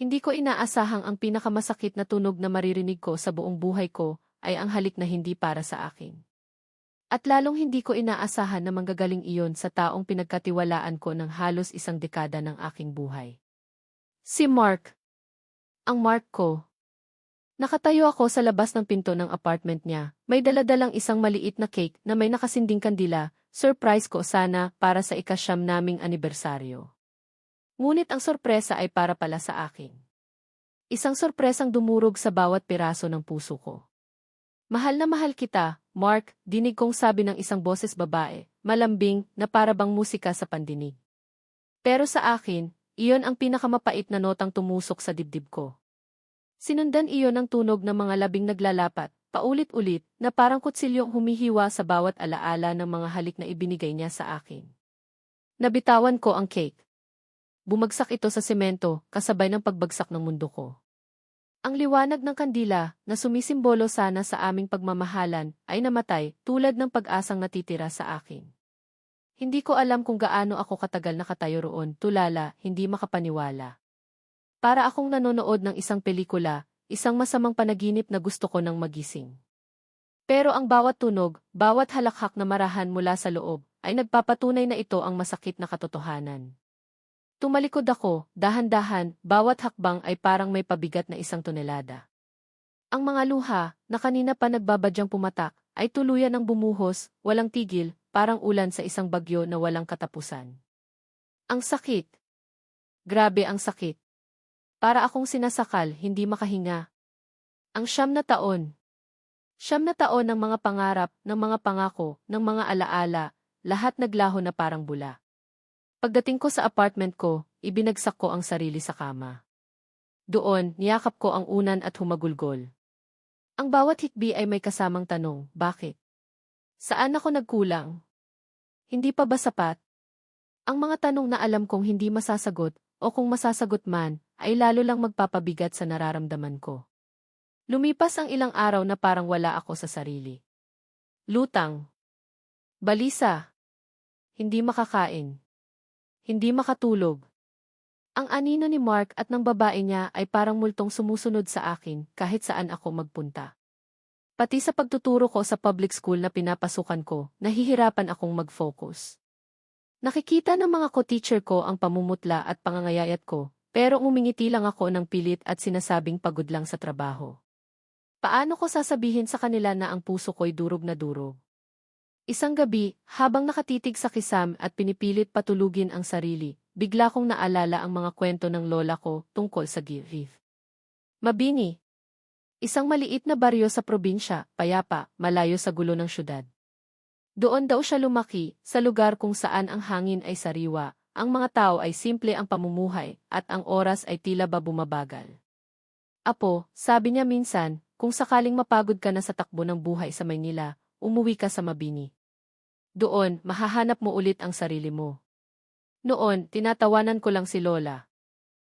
Hindi ko inaasahang ang pinakamasakit na tunog na maririnig ko sa buong buhay ko ay ang halik na hindi para sa akin. At lalong hindi ko inaasahan na manggagaling iyon sa taong pinagkatiwalaan ko ng halos isang dekada ng aking buhay. Si Mark. Ang Mark ko. Nakatayo ako sa labas ng pinto ng apartment niya. May daladalang isang maliit na cake na may nakasinding kandila, surprise ko sana para sa ika-9 naming anibersaryo. Ngunit ang sorpresa ay para pala sa akin. Isang sorpresang dumurog sa bawat piraso ng puso ko. Mahal na mahal kita, Mark, dinig kong sabi ng isang boses babae, malambing na para bang musika sa pandinig. Pero sa akin, iyon ang pinakamapait na notang tumusok sa dibdib ko. Sinundan iyon ng tunog ng mga labing naglalapat, paulit-ulit, na parang kutsilyong humihiwa sa bawat alaala ng mga halik na ibinigay niya sa akin. Nabitawan ko ang cake. Bumagsak ito sa semento, kasabay ng pagbagsak ng mundo ko. Ang liwanag ng kandila, na sumisimbolo sana sa aming pagmamahalan, ay namatay, tulad ng pag-asang natitira sa akin. Hindi ko alam kung gaano ako katagal nakatayo roon, tulala, hindi makapaniwala. Para akong nanonood ng isang pelikula, isang masamang panaginip na gusto ko nang magising. Pero ang bawat tunog, bawat halakhak na marahan mula sa loob, ay nagpapatunay na ito ang masakit na katotohanan. Tumalikod ako, dahan-dahan, bawat hakbang ay parang may pabigat na 1 tonelada. Ang mga luha, na kanina pa nagbabadyang pumatak, ay tuluyan ng bumuhos, walang tigil, parang ulan sa isang bagyo na walang katapusan. Ang sakit. Grabe ang sakit. Para akong sinasakal, hindi makahinga. Ang 9 na taon. 9 na taon ng mga pangarap, ng mga pangako, ng mga alaala, lahat naglaho na parang bula. Pagdating ko sa apartment ko, ibinagsak ko ang sarili sa kama. Doon, niyakap ko ang unan at humagulgol. Ang bawat hikbi ay may kasamang tanong, bakit? Saan ako nagkulang? Hindi pa ba sapat? Ang mga tanong na alam kong hindi masasagot, o kung masasagot man, ay lalo lang magpapabigat sa nararamdaman ko. Lumipas ang ilang araw na parang wala ako sa sarili. Lutang. Balisa. Hindi makakain. Hindi makatulog. Ang anino ni Mark at ng babae niya ay parang multong sumusunod sa akin kahit saan ako magpunta. Pati sa pagtuturo ko sa public school na pinapasukan ko, nahihirapan akong mag-focus. Nakikita ng mga ko-teacher ko ang pamumutla at pangangayayat ko, pero umingiti lang ako ng pilit at sinasabing pagod lang sa trabaho. Paano ko sasabihin sa kanila na ang puso ko'y durog na durog? Isang gabi, habang nakatitig sa kisam at pinipilit patulugin ang sarili, bigla kong naalala ang mga kwento ng lola ko tungkol sa Givith. Mabini. Isang maliit na baryo sa probinsya, payapa, malayo sa gulo ng syudad. Doon daw siya lumaki, sa lugar kung saan ang hangin ay sariwa, ang mga tao ay simple ang pamumuhay, at ang oras ay tila ba bumabagal. Apo, sabi niya minsan, kung sakaling mapagod ka na sa takbo ng buhay sa Maynila, umuwi ka sa Mabini. Doon, mahahanap mo ulit ang sarili mo. Noon, tinatawanan ko lang si Lola.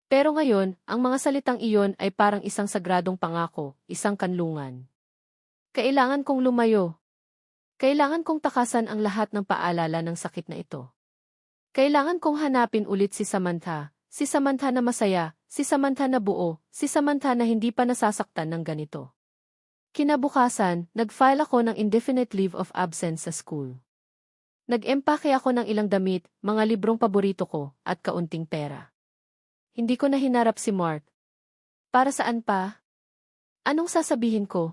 Pero ngayon, ang mga salitang iyon ay parang isang sagradong pangako, isang kanlungan. Kailangan kong lumayo. Kailangan kong takasan ang lahat ng paalala ng sakit na ito. Kailangan kong hanapin ulit si Samantha na masaya, si Samantha na buo, si Samantha na hindi pa nasasaktan ng ganito. Kinabukasan, nag-file ako ng indefinite leave of absence sa school. Nag-empake ako ng ilang damit, mga librong paborito ko, at kaunting pera. Hindi ko na hinarap si Mark. Para saan pa? Anong sasabihin ko?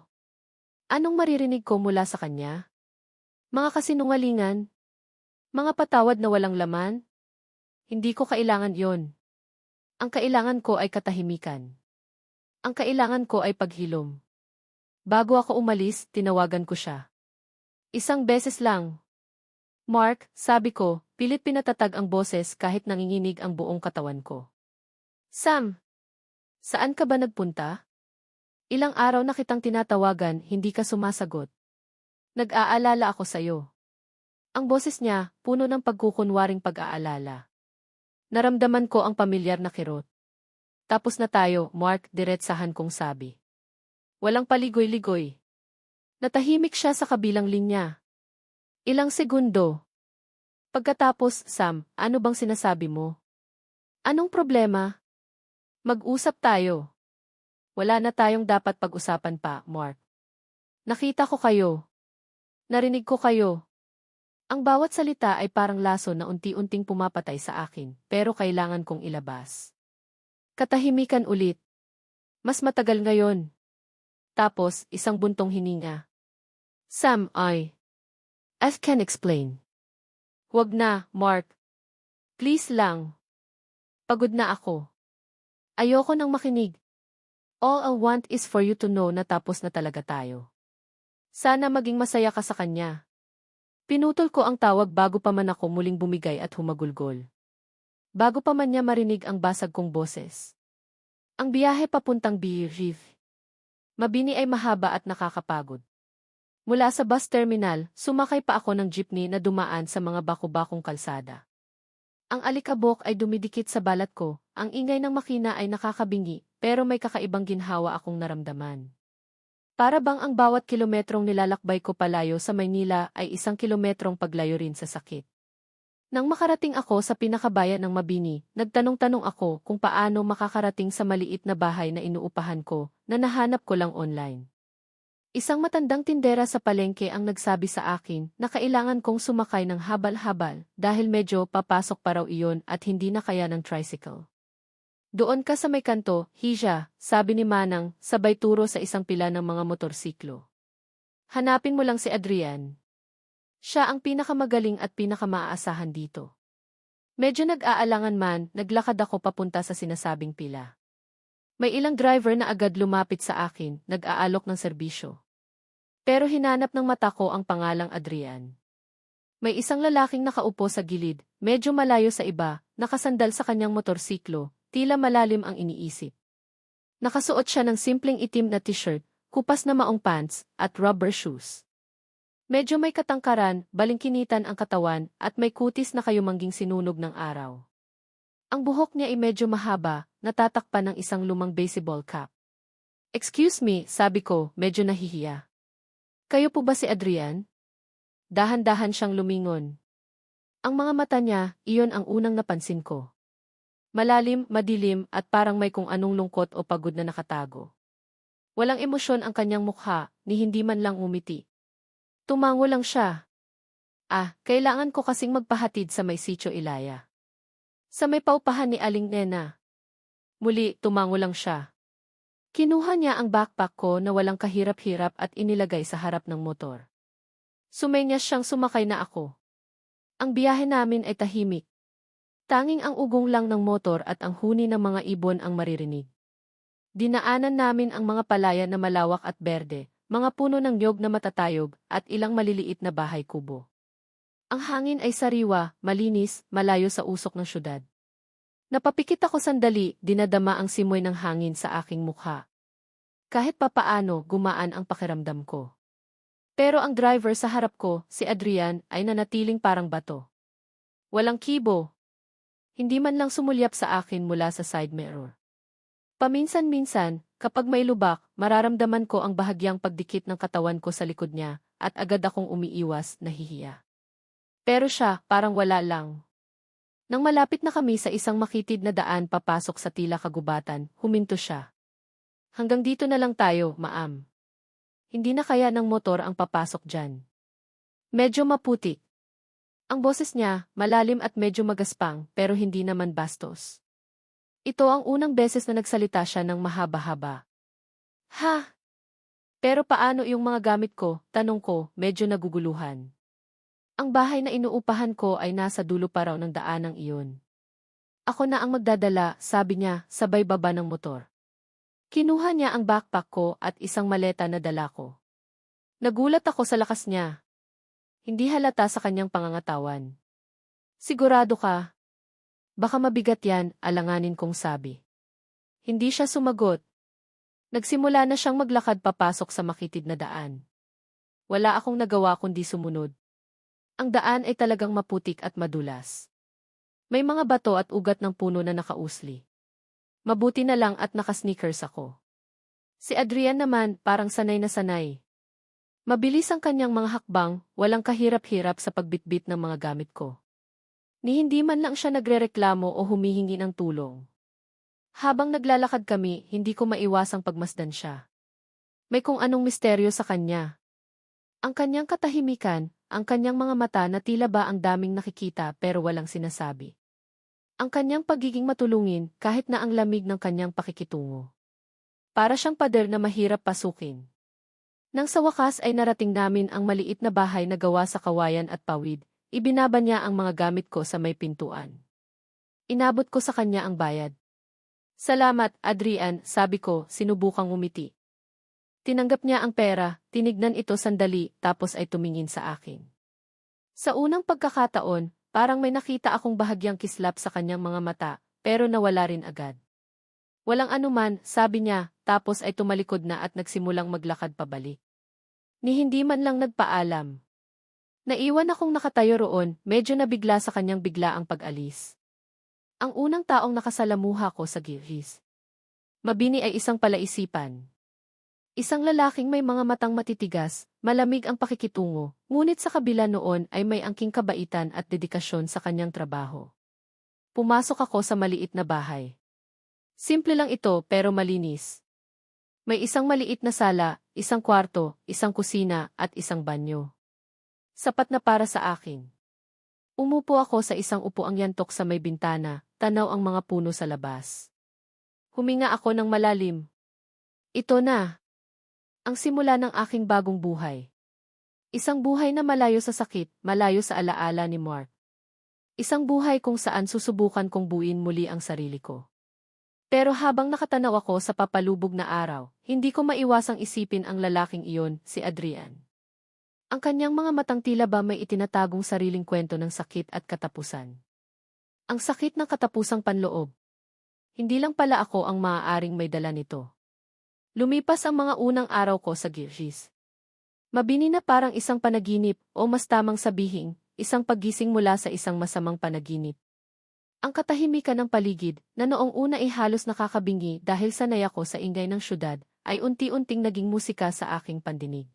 Anong maririnig ko mula sa kanya? Mga kasinungalingan? Mga patawad na walang laman? Hindi ko kailangan yon. Ang kailangan ko ay katahimikan. Ang kailangan ko ay paghilom. Bago ako umalis, tinawagan ko siya. Isang beses lang. Mark, sabi ko, pilit pinatatag ang boses kahit nanginginig ang buong katawan ko. Sam, saan ka ba nagpunta? Ilang araw na kitang tinatawagan, hindi ka sumasagot. Nag-aalala ako sa'yo. Ang boses niya, puno ng pagkukunwaring pag-aalala. Naramdaman ko ang pamilyar na kirot. Tapos na tayo, Mark, diretsahan kong sabi. Walang paligoy-ligoy. Natahimik siya sa kabilang linya. Ilang segundo. Pagkatapos, Sam, ano bang sinasabi mo? Anong problema? Mag-usap tayo. Wala na tayong dapat pag-usapan pa, Mark. Nakita ko kayo. Narinig ko kayo. Ang bawat salita ay parang laso na unti-unting pumapatay sa akin, pero kailangan kong ilabas. Katahimikan ulit. Mas matagal ngayon. Tapos, isang buntong hininga. Sam, I can explain. Huwag na, Mark. Please lang. Pagod na ako. Ayoko nang makinig. All I want is for you to know na tapos na talaga tayo. Sana maging masaya ka sa kanya. Pinutol ko ang tawag bago pa man ako muling bumigay at humagulgol. Bago pa man niya marinig ang basag kong boses. Ang biyahe papuntang Reef. Mabini ay mahaba at nakakapagod. Mula sa bus terminal, sumakay pa ako ng jeepney na dumaan sa mga baku-bakong kalsada. Ang alikabok ay dumidikit sa balat ko, ang ingay ng makina ay nakakabingi, pero may kakaibang ginhawa akong naramdaman. Para bang ang bawat kilometrong nilalakbay ko palayo sa Maynila ay 1 kilometrong paglayo rin sa sakit. Nang makarating ako sa pinakabayan ng Mabini, nagtanong-tanong ako kung paano makakarating sa maliit na bahay na inuupahan ko, na nahanap ko lang online. Isang matandang tindera sa palengke ang nagsabi sa akin na kailangan kong sumakay ng habal-habal dahil medyo papasok pa raw iyon at hindi na kaya ng tricycle. Doon ka sa may kanto, Hija, sabi ni Manang, sabay turo sa isang pila ng mga motorsiklo. Hanapin mo lang si Adrian. Siya ang pinakamagaling at pinakamaaasahan dito. Medyo nag-aalangan man, naglakad ako papunta sa sinasabing pila. May ilang driver na agad lumapit sa akin, nag-aalok ng serbisyo. Pero hinanap ng mata ko ang pangalang Adrian. May isang lalaking nakaupo sa gilid, medyo malayo sa iba, nakasandal sa kanyang motorsiklo, tila malalim ang iniisip. Nakasuot siya ng simpleng itim na t-shirt, kupas na maong pants, at rubber shoes. Medyo may katangkaran, balingkinitan ang katawan, at may kutis na kayumangging sinunog ng araw. Ang buhok niya ay medyo mahaba, natatakpan ng isang lumang baseball cap. Excuse me, sabi ko, medyo nahihiya. Kayo po ba si Adrian? Dahan-dahan siyang lumingon. Ang mga mata niya, iyon ang unang napansin ko. Malalim, madilim, at parang may kung anong lungkot o pagod na nakatago. Walang emosyon ang kanyang mukha, ni hindi man lang umiti. Tumango lang siya. Kailangan ko kasing magpahatid sa may Sitio Ilaya. Sa may paupahan ni Aling Nena. Muli, tumango lang siya. Kinuha niya ang backpack ko na walang kahirap-hirap at inilagay sa harap ng motor. Sumenyas siyang sumakay na ako. Ang biyahe namin ay tahimik. Tanging ang ugong lang ng motor at ang huni ng mga ibon ang maririnig. Dinaanan namin ang mga palaya na malawak at berde, mga puno ng niyog na matatayog, at ilang maliliit na bahay kubo. Ang hangin ay sariwa, malinis, malayo sa usok ng syudad. Napapikit ako sandali, dinadama ang simoy ng hangin sa aking mukha. Kahit papaano, gumaan ang pakiramdam ko. Pero ang driver sa harap ko, si Adrian, ay nanatiling parang bato. Walang kibo. Hindi man lang sumulyap sa akin mula sa side mirror. Paminsan-minsan, kapag may lubak, mararamdaman ko ang bahagyang pagdikit ng katawan ko sa likod niya, at agad akong umiiwas, nahihiya. Pero siya, parang wala lang. Nang malapit na kami sa isang makitid na daan papasok sa tila kagubatan, huminto siya. Hanggang dito na lang tayo, ma'am. Hindi na kaya ng motor ang papasok dyan. Medyo maputik. Ang boses niya, malalim at medyo magaspang, pero hindi naman bastos. Ito ang unang beses na nagsalita siya ng mahaba-haba. Ha? Pero paano yung mga gamit ko? Tanong ko, medyo naguguluhan. Ang bahay na inuupahan ko ay nasa dulo pa raw ng daanang iyon. Ako na ang magdadala, sabi niya, sabay baba ng motor. Kinuha niya ang backpack ko at isang maleta na dala ko. Nagulat ako sa lakas niya. Hindi halata sa kanyang pangangatawan. Sigurado ka? Baka mabigat yan, alanganin kong sabi. Hindi siya sumagot. Nagsimula na siyang maglakad papasok sa makitid na daan. Wala akong nagawa kundi sumunod. Ang daan ay talagang maputik at madulas. May mga bato at ugat ng puno na nakausli. Mabuti na lang at nakasneakers ako. Si Adrian naman parang sanay na sanay. Mabilis ang kanyang mga hakbang, walang kahirap-hirap sa pagbitbit ng mga gamit ko. Ni hindi man lang siya nagrereklamo o humihingi ng tulong. Habang naglalakad kami, hindi ko maiwasang pagmasdan siya. May kung anong misteryo sa kanya. Ang kanyang katahimikan, ang kanyang mga mata na tila ba ang daming nakikita pero walang sinasabi. Ang kanyang pagiging matulungin kahit na ang lamig ng kanyang pakikitungo. Para siyang pader na mahirap pasukin. Nang sa wakas ay narating namin ang maliit na bahay na gawa sa kawayan at pawid, ibinaba niya ang mga gamit ko sa may pintuan. Inabot ko sa kanya ang bayad. Salamat, Adrian, sabi ko, sinubukang umiti. Tinanggap niya ang pera, tinignan ito sandali, tapos ay tumingin sa akin. Sa unang pagkakataon, parang may nakita akong bahagyang kislap sa kanyang mga mata, pero nawala rin agad. Walang anuman, sabi niya, tapos ay tumalikod na at nagsimulang maglakad pabalik. Ni hindi man lang nagpaalam. Naiwan akong nakatayo roon, medyo nabigla sa kanyang biglaang pag-alis. Ang unang taong nakasalamuha ko sa gilhis. Mabini ay isang palaisipan. Isang lalaking may mga matang matitigas, malamig ang pakikitungo, ngunit sa kabila noon ay may angking kabaitan at dedikasyon sa kanyang trabaho. Pumasok ako sa maliit na bahay. Simple lang ito pero malinis. May isang maliit na sala, isang kwarto, isang kusina at isang banyo. Sapat na para sa akin. Umupo ako sa isang upuang yantok sa may bintana, tanaw ang mga puno sa labas. Huminga ako ng malalim. Ito na. Ang simula ng aking bagong buhay. Isang buhay na malayo sa sakit, malayo sa alaala ni Mark. Isang buhay kung saan susubukan kong buuin muli ang sarili ko. Pero habang nakatanaw ako sa papalubog na araw, hindi ko maiwasang isipin ang lalaking iyon, si Adrian. Ang kanyang mga matang tila ba may itinatagong sariling kwento ng sakit at katapusan. Ang sakit ng katapusang panloob. Hindi lang pala ako ang maaaring may dala nito. Lumipas ang mga unang araw ko sa gilhis. Mabini na parang isang panaginip o mas tamang sabihin, isang paggising mula sa isang masamang panaginip. Ang katahimikan ng paligid, na noong una ay halos nakakabingi dahil sanay ako sa ingay ng syudad, ay unti-unting naging musika sa aking pandinig.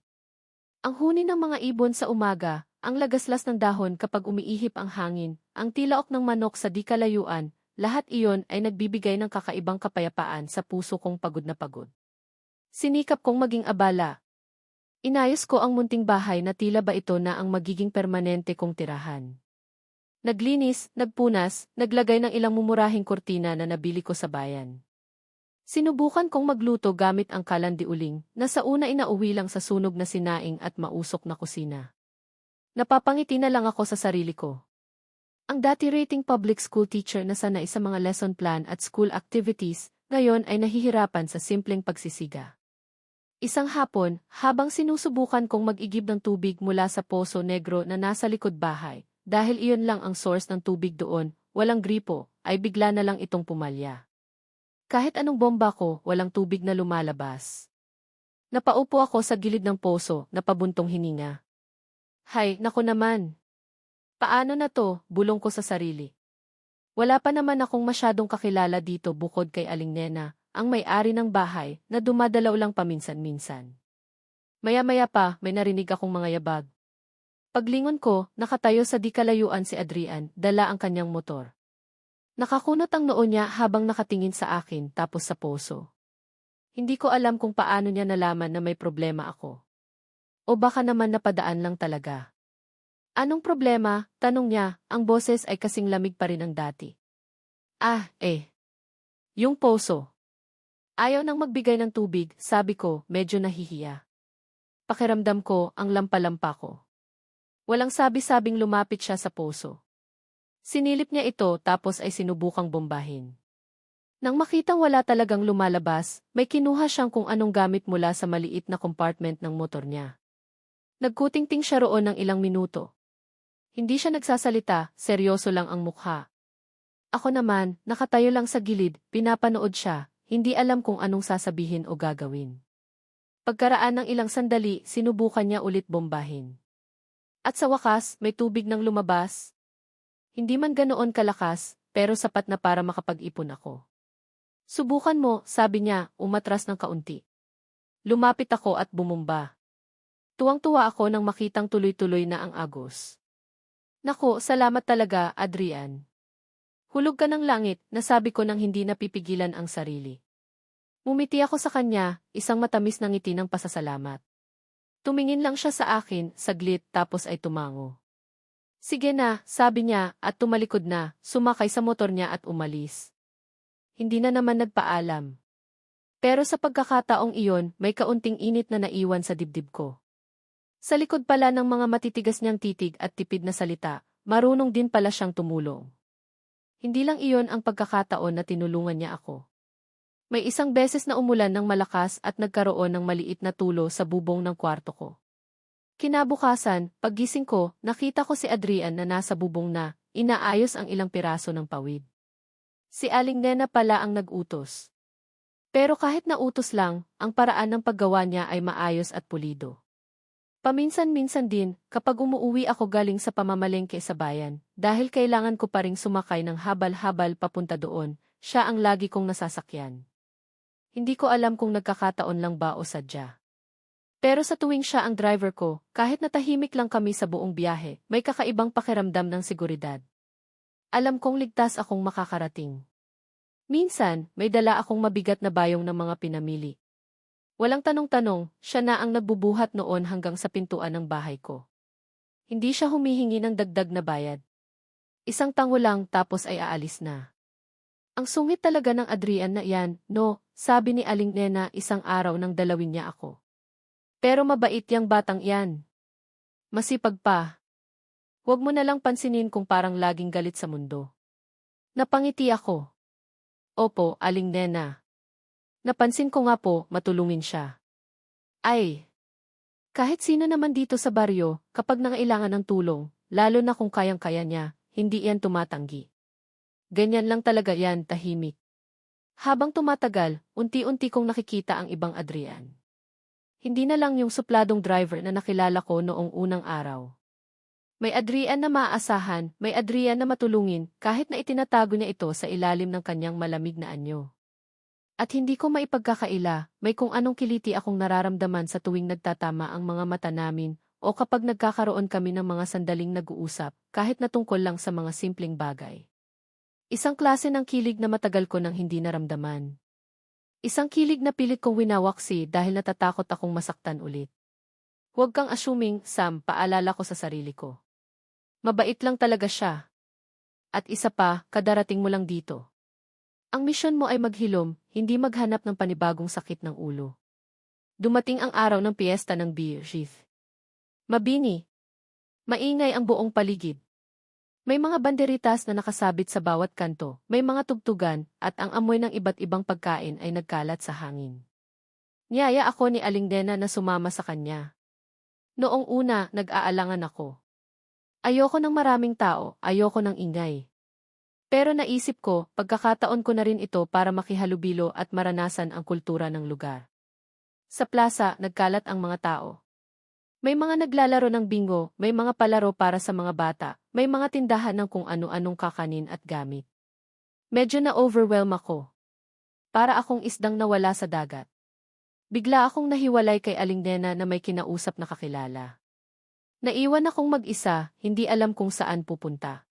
Ang huni ng mga ibon sa umaga, ang lagaslas ng dahon kapag umiihip ang hangin, ang tilaok ng manok sa di kalayuan, lahat iyon ay nagbibigay ng kakaibang kapayapaan sa puso kong pagod na pagod. Sinikap kong maging abala. Inayos ko ang munting bahay na tila ba ito na ang magiging permanente kong tirahan. Naglinis, nagpunas, naglagay ng ilang mumurahing kurtina na nabili ko sa bayan. Sinubukan kong magluto gamit ang kalandiuling na sa una inauwi lang sa sunog na sinaing at mausok na kusina. Napapangiti na lang ako sa sarili ko. Ang dati rating public school teacher na sanay sa mga lesson plan at school activities, ngayon ay nahihirapan sa simpleng pagsisiga. Isang hapon, habang sinusubukan kong mag-igib ng tubig mula sa Poso Negro na nasa likod bahay, dahil iyon lang ang source ng tubig doon, walang gripo, ay bigla na lang itong pumalya. Kahit anong bomba ko, walang tubig na lumalabas. Napaupo ako sa gilid ng poso, napabuntong hininga. Hay, naku naman. Paano na to, bulong ko sa sarili. Wala pa naman akong masyadong kakilala dito bukod kay Aling Nena, ang may-ari ng bahay, na dumadalaw lang paminsan-minsan. Maya-maya pa, may narinig akong mga yabag. Paglingon ko, nakatayo sa di kalayuan si Adrian, dala ang kanyang motor. Nakakunot ang noo niya habang nakatingin sa akin tapos sa poso. Hindi ko alam kung paano niya nalaman na may problema ako. O baka naman napadaan lang talaga. Anong problema? Tanong niya, ang boses ay kasing lamig pa rin ang dati. Yung poso. Ayaw nang magbigay ng tubig, sabi ko, medyo nahihiya. Pakiramdam ko, ang lampa-lampa ko. Walang sabi-sabing lumapit siya sa poso. Sinilip niya ito tapos ay sinubukang bombahin. Nang makitang wala talagang lumalabas, may kinuha siyang kung anong gamit mula sa maliit na compartment ng motor niya. Nagkutingting siya roon ng ilang minuto. Hindi siya nagsasalita, seryoso lang ang mukha. Ako naman, nakatayo lang sa gilid, pinapanood siya, hindi alam kung anong sasabihin o gagawin. Pagkaraan ng ilang sandali, sinubukan niya ulit bombahin. At sa wakas, may tubig nang lumabas. Hindi man ganoon kalakas, pero sapat na para makapag-ipon ako. Subukan mo, sabi niya, umatras ng kaunti. Lumapit ako at bumumba. Tuwang-tuwa ako nang makitang tuloy-tuloy na ang agos. Naku, salamat talaga, Adrian. Hulog ka ng langit, nasabi ko nang hindi napipigilan ang sarili. Ngumiti ako sa kanya, isang matamis na ngiti ng pasasalamat. Tumingin lang siya sa akin, saglit, tapos ay tumango. Sige na, sabi niya, at tumalikod na, sumakay sa motor niya at umalis. Hindi na naman nagpaalam. Pero sa pagkakataong iyon, may kaunting init na naiwan sa dibdib ko. Sa likod pala ng mga matitigas niyang titig at tipid na salita, marunong din pala siyang tumulong. Hindi lang iyon ang pagkakataon na tinulungan niya ako. May isang beses na umulan ng malakas at nagkaroon ng maliit na tulo sa bubong ng kwarto ko. Kinabukasan, paggising ko, nakita ko si Adrian na nasa bubong na, inaayos ang ilang piraso ng pawid. Si Aling Nena pala ang nag-utos. Pero kahit nautos lang, ang paraan ng paggawa niya ay maayos at pulido. Paminsan-minsan din, kapag umuuwi ako galing sa pamamalengke sa bayan, dahil kailangan ko pa ring sumakay ng habal-habal papunta doon, siya ang lagi kong nasasakyan. Hindi ko alam kung nagkakataon lang ba o sadya. Pero sa tuwing siya ang driver ko, kahit natahimik lang kami sa buong biyahe, may kakaibang pakiramdam ng seguridad. Alam kong ligtas akong makakarating. Minsan, may dala akong mabigat na bayong ng mga pinamili. Walang tanong-tanong, siya na ang nagbubuhat noon hanggang sa pintuan ng bahay ko. Hindi siya humihingi ng dagdag na bayad. Isang tango lang tapos ay aalis na. Ang sungit talaga ng Adrian na iyan, no, sabi ni Aling Nena isang araw nang dalawin niya ako. Pero mabait yang batang iyan. Masipag pa. Huwag mo na lang pansinin kung parang laging galit sa mundo. Napangiti ako. Opo, Aling Nena. Napansin ko nga po, matulungin siya. Ay! Kahit sino naman dito sa baryo, kapag nangailangan ng tulong, lalo na kung kayang-kaya niya, hindi yan tumatanggi. Ganyan lang talaga yan, tahimik. Habang tumatagal, unti-unti kong nakikita ang ibang Adrian. Hindi na lang yung supladong driver na nakilala ko noong unang araw. May Adrian na maaasahan, may Adrian na matulungin, kahit na itinatago niya ito sa ilalim ng kanyang malamig na anyo. At hindi ko maipagkakaila, may kung anong kiliti akong nararamdaman sa tuwing nagtatama ang mga mata namin o kapag nagkakaroon kami ng mga sandaling nag-uusap, kahit na tungkol lang sa mga simpleng bagay. Isang klase ng kilig na matagal ko nang hindi naramdaman. Isang kilig na pilit kong winawaksi dahil natatakot akong masaktan ulit. Huwag kang assuming, Sam, paalala ko sa sarili ko. Mabait lang talaga siya. At isa pa, kadarating mo lang dito. Ang misyon mo ay maghilom, hindi maghanap ng panibagong sakit ng ulo. Dumating ang araw ng piyesta ng beer sheath. Mabini. Maingay ang buong paligid. May mga banderitas na nakasabit sa bawat kanto, may mga tugtugan, at ang amoy ng iba't ibang pagkain ay nagkalat sa hangin. Niyaya ako ni Aling Nena na sumama sa kanya. Noong una, nag-aalangan ako. Ayoko ng maraming tao, ayoko ng ingay. Pero naisip ko, pagkakataon ko na rin ito para makihalubilo at maranasan ang kultura ng lugar. Sa plaza, nagkalat ang mga tao. May mga naglalaro ng bingo, may mga palaro para sa mga bata, may mga tindahan ng kung ano-anong kakanin at gamit. Medyo na-overwhelm ako. Para akong isdang nawala sa dagat. Bigla akong nahiwalay kay Aling Nena na may kinausap na kakilala. Naiwan akong mag-isa, hindi alam kung saan pupunta.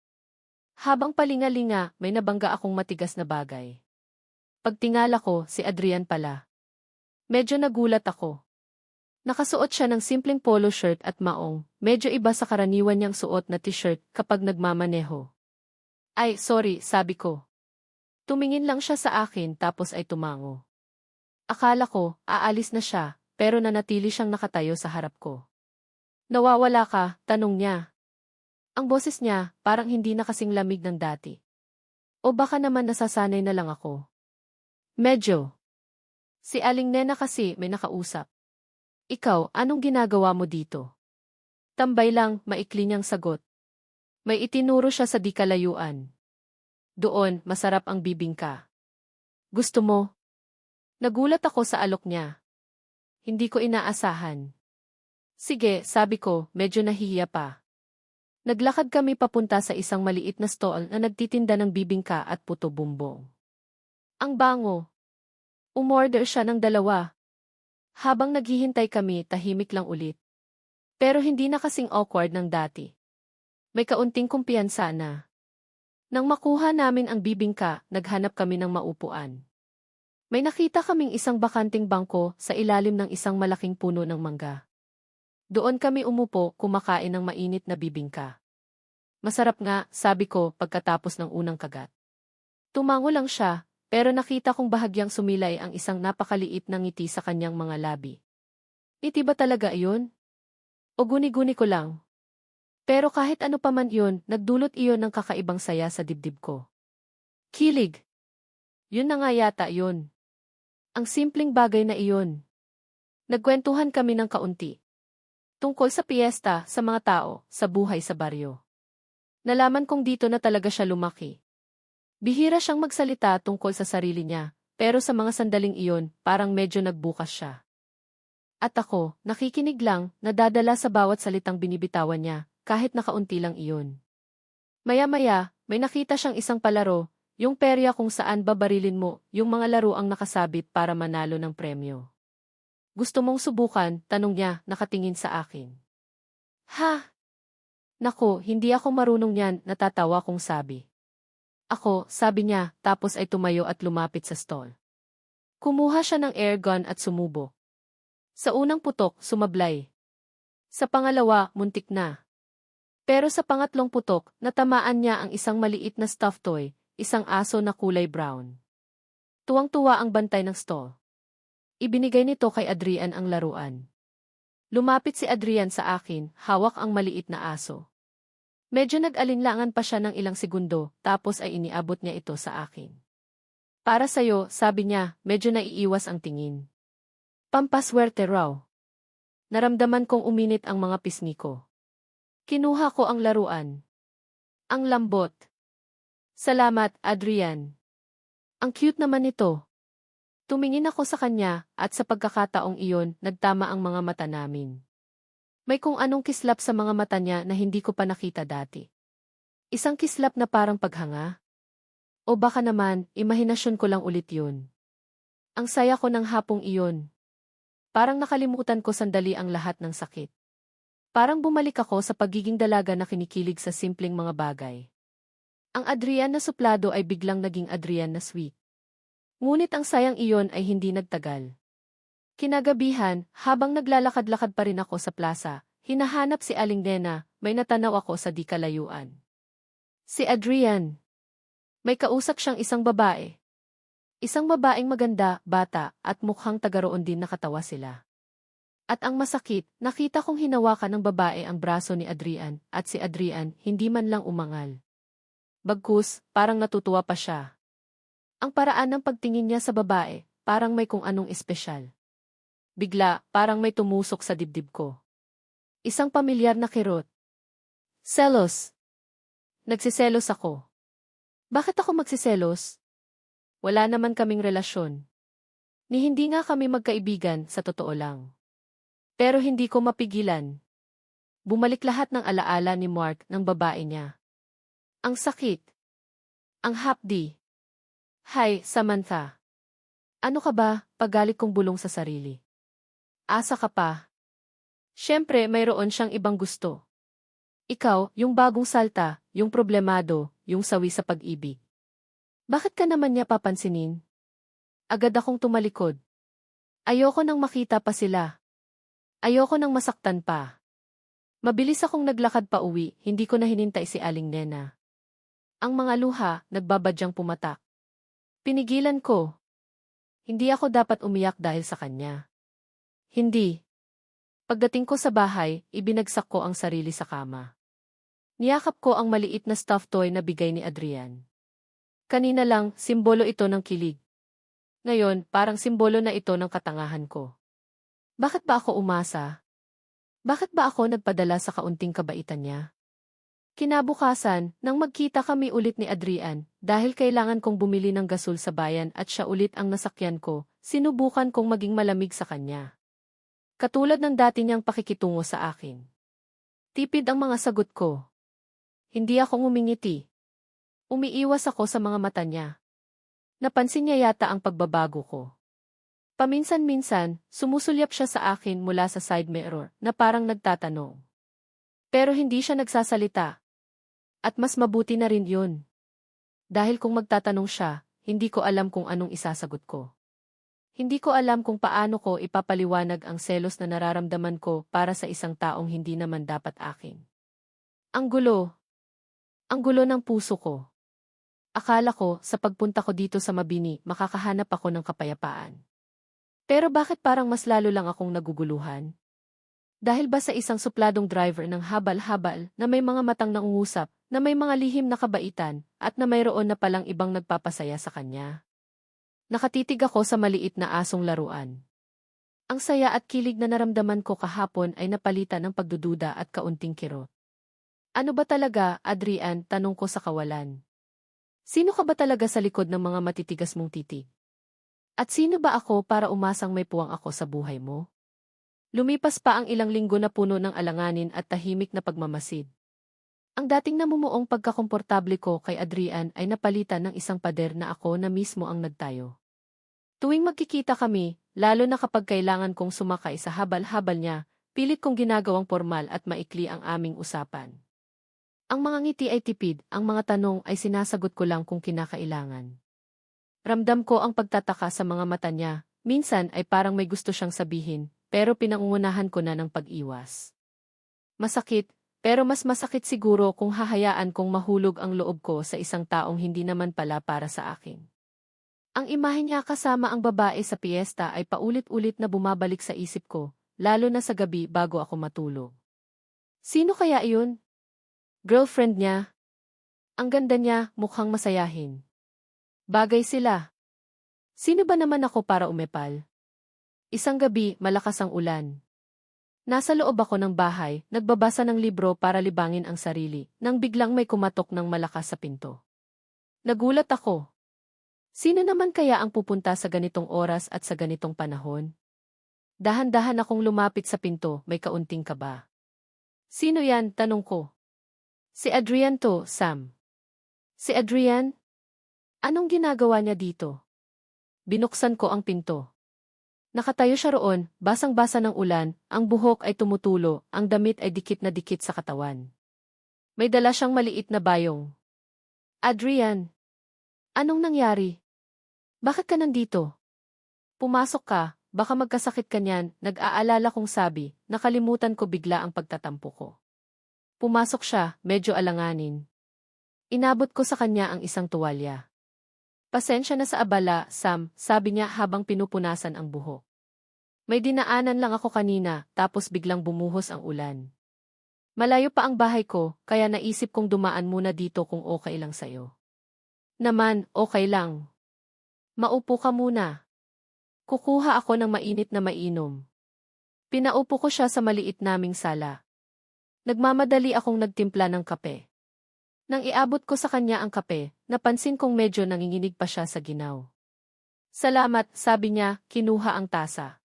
Habang palinga-linga, may nabangga akong matigas na bagay. Pagtingala ko, si Adrian pala. Medyo nagulat ako. Nakasuot siya ng simpleng polo shirt at maong, medyo iba sa karaniwan niyang suot na t-shirt kapag nagmamaneho. Ay, sorry, sabi ko. Tumingin lang siya sa akin tapos ay tumango. Akala ko, aalis na siya, pero nanatili siyang nakatayo sa harap ko. Nawawala ka, tanong niya. Ang boses niya, parang hindi na kasing lamig ng dati. O baka naman nasasanay na lang ako. Medyo. Si Aling Nena kasi may nakausap. Ikaw, anong ginagawa mo dito? Tambay lang, maikli niyang sagot. May itinuro siya sa di kalayuan. Doon, masarap ang bibingka. Gusto mo? Nagulat ako sa alok niya. Hindi ko inaasahan. Sige, sabi ko, medyo nahihiya pa. Naglakad kami papunta sa isang maliit na stall na nagtitinda ng bibingka at puto bumbong. Ang bango. Umorder siya ng 2. Habang naghihintay kami, tahimik lang ulit. Pero hindi na kasing awkward ng dati. May kaunting kumpiyansa na. Nang makuha namin ang bibingka, naghanap kami ng maupuan. May nakita kaming isang bakanting bangko sa ilalim ng isang malaking puno ng mangga. Doon kami umupo, kumakain ng mainit na bibingka. Masarap nga, sabi ko pagkatapos ng unang kagat. Tumango lang siya, pero nakita kong bahagyang sumilay ang isang napakaliit na ngiti sa kanyang mga labi. Ngiti ba talaga iyon? O guni-guni ko lang? Pero kahit ano pa man iyon, nagdulot iyon ng kakaibang saya sa dibdib ko. Kilig. Yun na nga yata yun. Ang simpleng bagay na iyon. Nagkwentuhan kami ng kaunti. Tungkol sa piyesta, sa mga tao, sa buhay sa baryo. Nalaman kong dito na talaga siya lumaki. Bihira siyang magsalita tungkol sa sarili niya, pero sa mga sandaling iyon, parang medyo nagbukas siya. At ako, nakikinig lang, nadadala sa bawat salitang binibitawan niya, kahit nakaunti lang iyon. Maya-maya, may nakita siyang isang palaro, yung perya kung saan babarilin mo, yung mga laro ang nakasabit para manalo ng premyo. Gusto mong subukan? Tanong niya, nakatingin sa akin. Ha? Naku, hindi ako marunong yan, natatawa kong sabi. Ako, sabi niya, tapos ay tumayo at lumapit sa stall. Kumuha siya ng air gun at sumubok. Sa unang putok, sumablay. Sa pangalawa, muntik na. Pero sa pangatlong putok, natamaan niya ang isang maliit na stuffed toy, isang aso na kulay brown. Tuwang-tuwa ang bantay ng stall. Ibinigay nito kay Adrian ang laruan. Lumapit si Adrian sa akin, hawak ang maliit na aso. Medyo nag-alinlangan pa siya ng ilang segundo, tapos ay iniabot niya ito sa akin. Para sa'yo, sabi niya, medyo naiiwas ang tingin. Pampaswerte raw. Naramdaman kong uminit ang mga pisngi ko. Kinuha ko ang laruan. Ang lambot. Salamat, Adrian. Ang cute naman nito. Tumingin ako sa kanya, at sa pagkakataong iyon, nagtama ang mga mata namin. May kung anong kislap sa mga mata niya na hindi ko pa nakita dati. Isang kislap na parang paghanga. O baka naman, imahinasyon ko lang ulit yun. Ang saya ko ng hapong iyon. Parang nakalimutan ko sandali ang lahat ng sakit. Parang bumalik ako sa pagiging dalaga na kinikilig sa simpleng mga bagay. Ang Adrian na suplado ay biglang naging Adrian na sweet. Ngunit ang sayang iyon ay hindi nagtagal. Kinagabihan, habang naglalakad-lakad pa rin ako sa plaza, hinahanap si Aling Nena, may natanaw ako sa di kalayuan. Si Adrian. May kausap siyang isang babae. Isang babaeng maganda, bata, at mukhang tagaroon din nakatawa sila. At ang masakit, nakita kong hinawakan ng babae ang braso ni Adrian, at si Adrian hindi man lang umangal. Bagkus, parang natutuwa pa siya. Ang paraan ng pagtingin niya sa babae, parang may kung anong espesyal. Bigla, parang may tumusok sa dibdib ko. Isang pamilyar na kirot. Selos. Nagsiselos ako. Bakit ako magsiselos? Wala naman kaming relasyon. Ni hindi nga kami magkaibigan, sa totoo lang. Pero hindi ko mapigilan. Bumalik lahat ng alaala ni Mark ng babae niya. Ang sakit. Ang hapdi. Hay, Samantha. Ano ka ba, pagalit kong bulong sa sarili. Asa ka pa. Siyempre, mayroon siyang ibang gusto. Ikaw, yung bagong salta, yung problemado, yung sawi sa pag-ibig. Bakit ka naman niya papansinin? Agad akong tumalikod. Ayoko nang makita pa sila. Ayoko nang masaktan pa. Mabilis akong naglakad pa uwi, hindi ko na hinintay si Aling Nena. Ang mga luha, nagbabadyang pumatak. Pinigilan ko. Hindi ako dapat umiyak dahil sa kanya. Hindi. Pagdating ko sa bahay, ibinagsak ko ang sarili sa kama. Niyakap ko ang maliit na stuffed toy na bigay ni Adrian. Kanina lang, simbolo ito ng kilig. Ngayon, parang simbolo na ito ng katangahan ko. Bakit ba ako umasa? Bakit ba ako nagpadala sa kaunting kabaitan niya? Kinabukasan, nang magkita kami ulit ni Adrian, dahil kailangan kong bumili ng gasol sa bayan at siya ulit ang nasakyan ko, sinubukan kong maging malamig sa kanya. Katulad ng dati niyang pakikitungo sa akin. Tipid ang mga sagot ko. Hindi ako ngumingiti. Umiiwas ako sa mga mata niya. Napansin niya yata ang pagbabago ko. Paminsan-minsan, sumusulyap siya sa akin mula sa side mirror na parang nagtatanong. Pero hindi siya nagsasalita. At mas mabuti na rin yun. Dahil kung magtatanong siya, hindi ko alam kung anong isasagot ko. Hindi ko alam kung paano ko ipapaliwanag ang selos na nararamdaman ko para sa isang taong hindi naman dapat akin. Ang gulo. Ang gulo ng puso ko. Akala ko, sa pagpunta ko dito sa Mabini, makakahanap ako ng kapayapaan. Pero bakit parang mas lalo lang akong naguguluhan? Dahil ba sa isang supladong driver ng habal-habal na may mga matang nangungusap, na may mga lihim na kabaitan, at na mayroon na palang ibang nagpapasaya sa kanya? Nakatitig ako sa maliit na asong laruan. Ang saya at kilig na naramdaman ko kahapon ay napalitan ng pagdududa at kaunting kirot. Ano ba talaga, Adrian? Tanong ko sa kawalan. Sino ka ba talaga sa likod ng mga matitigas mong titig? At sino ba ako para umasang may puwang ako sa buhay mo? Lumipas pa ang ilang linggo na puno ng alanganin at tahimik na pagmamasid. Ang dating namumuong pagkakomportable ko kay Adrian ay napalitan ng isang pader na ako na mismo ang nagtayo. Tuwing magkikita kami, lalo na kapag kailangan kong sumakay sa habal-habal niya, pilit kong ginagawang formal at maikli ang aming usapan. Ang mga ngiti ay tipid, ang mga tanong ay sinasagot ko lang kung kinakailangan. Ramdam ko ang pagtataka sa mga mata niya, minsan ay parang may gusto siyang sabihin, pero pinangungunahan ko na ng pag-iwas. Masakit, pero mas masakit siguro kung hahayaan kong mahulog ang loob ko sa isang taong hindi naman pala para sa akin. Ang imahe niya kasama ang babae sa piyesta ay paulit-ulit na bumabalik sa isip ko, lalo na sa gabi bago ako matulog. Sino kaya iyon? Girlfriend niya? Ang ganda niya, mukhang masayahin. Bagay sila. Sino ba naman ako para umepal? Isang gabi, malakas ang ulan. Nasa loob ako ng bahay, nagbabasa ng libro para libangin ang sarili, nang biglang may kumatok ng malakas sa pinto. Nagulat ako. Sino naman kaya ang pupunta sa ganitong oras at sa ganitong panahon? Dahan-dahan akong lumapit sa pinto, may kaunting kaba. Sino yan? Tanong ko. Si Adrian to, Sam. Si Adrian? Anong ginagawa niya dito? Binuksan ko ang pinto. Nakatayo siya roon, basang-basa ng ulan, ang buhok ay tumutulo, ang damit ay dikit na dikit sa katawan. May dala siyang maliit na bayong. Adrian, anong nangyari? Bakit ka nandito? Pumasok ka, baka magkasakit ka niyan, nag-aalala kong sabi, nakalimutan ko bigla ang pagtatampo ko. Pumasok siya, medyo alanganin. Inabot ko sa kanya ang isang tuwalya. Pasensya na sa abala, Sam, sabi niya habang pinupunasan ang buhok. May dinaanan lang ako kanina, tapos biglang bumuhos ang ulan. Malayo pa ang bahay ko, kaya naisip kong dumaan muna dito kung okay lang sa'yo. Naman, okay lang. Maupo ka muna. Kukuha ako ng mainit na mainom. Pinaupo ko siya sa maliit naming sala. Nagmamadali akong nagtimpla ng kape. Nang iabot ko sa kanya ang kape, napansin kong medyo nanginginig pa siya sa ginaw. Salamat, sabi niya, kinuha ang tasa.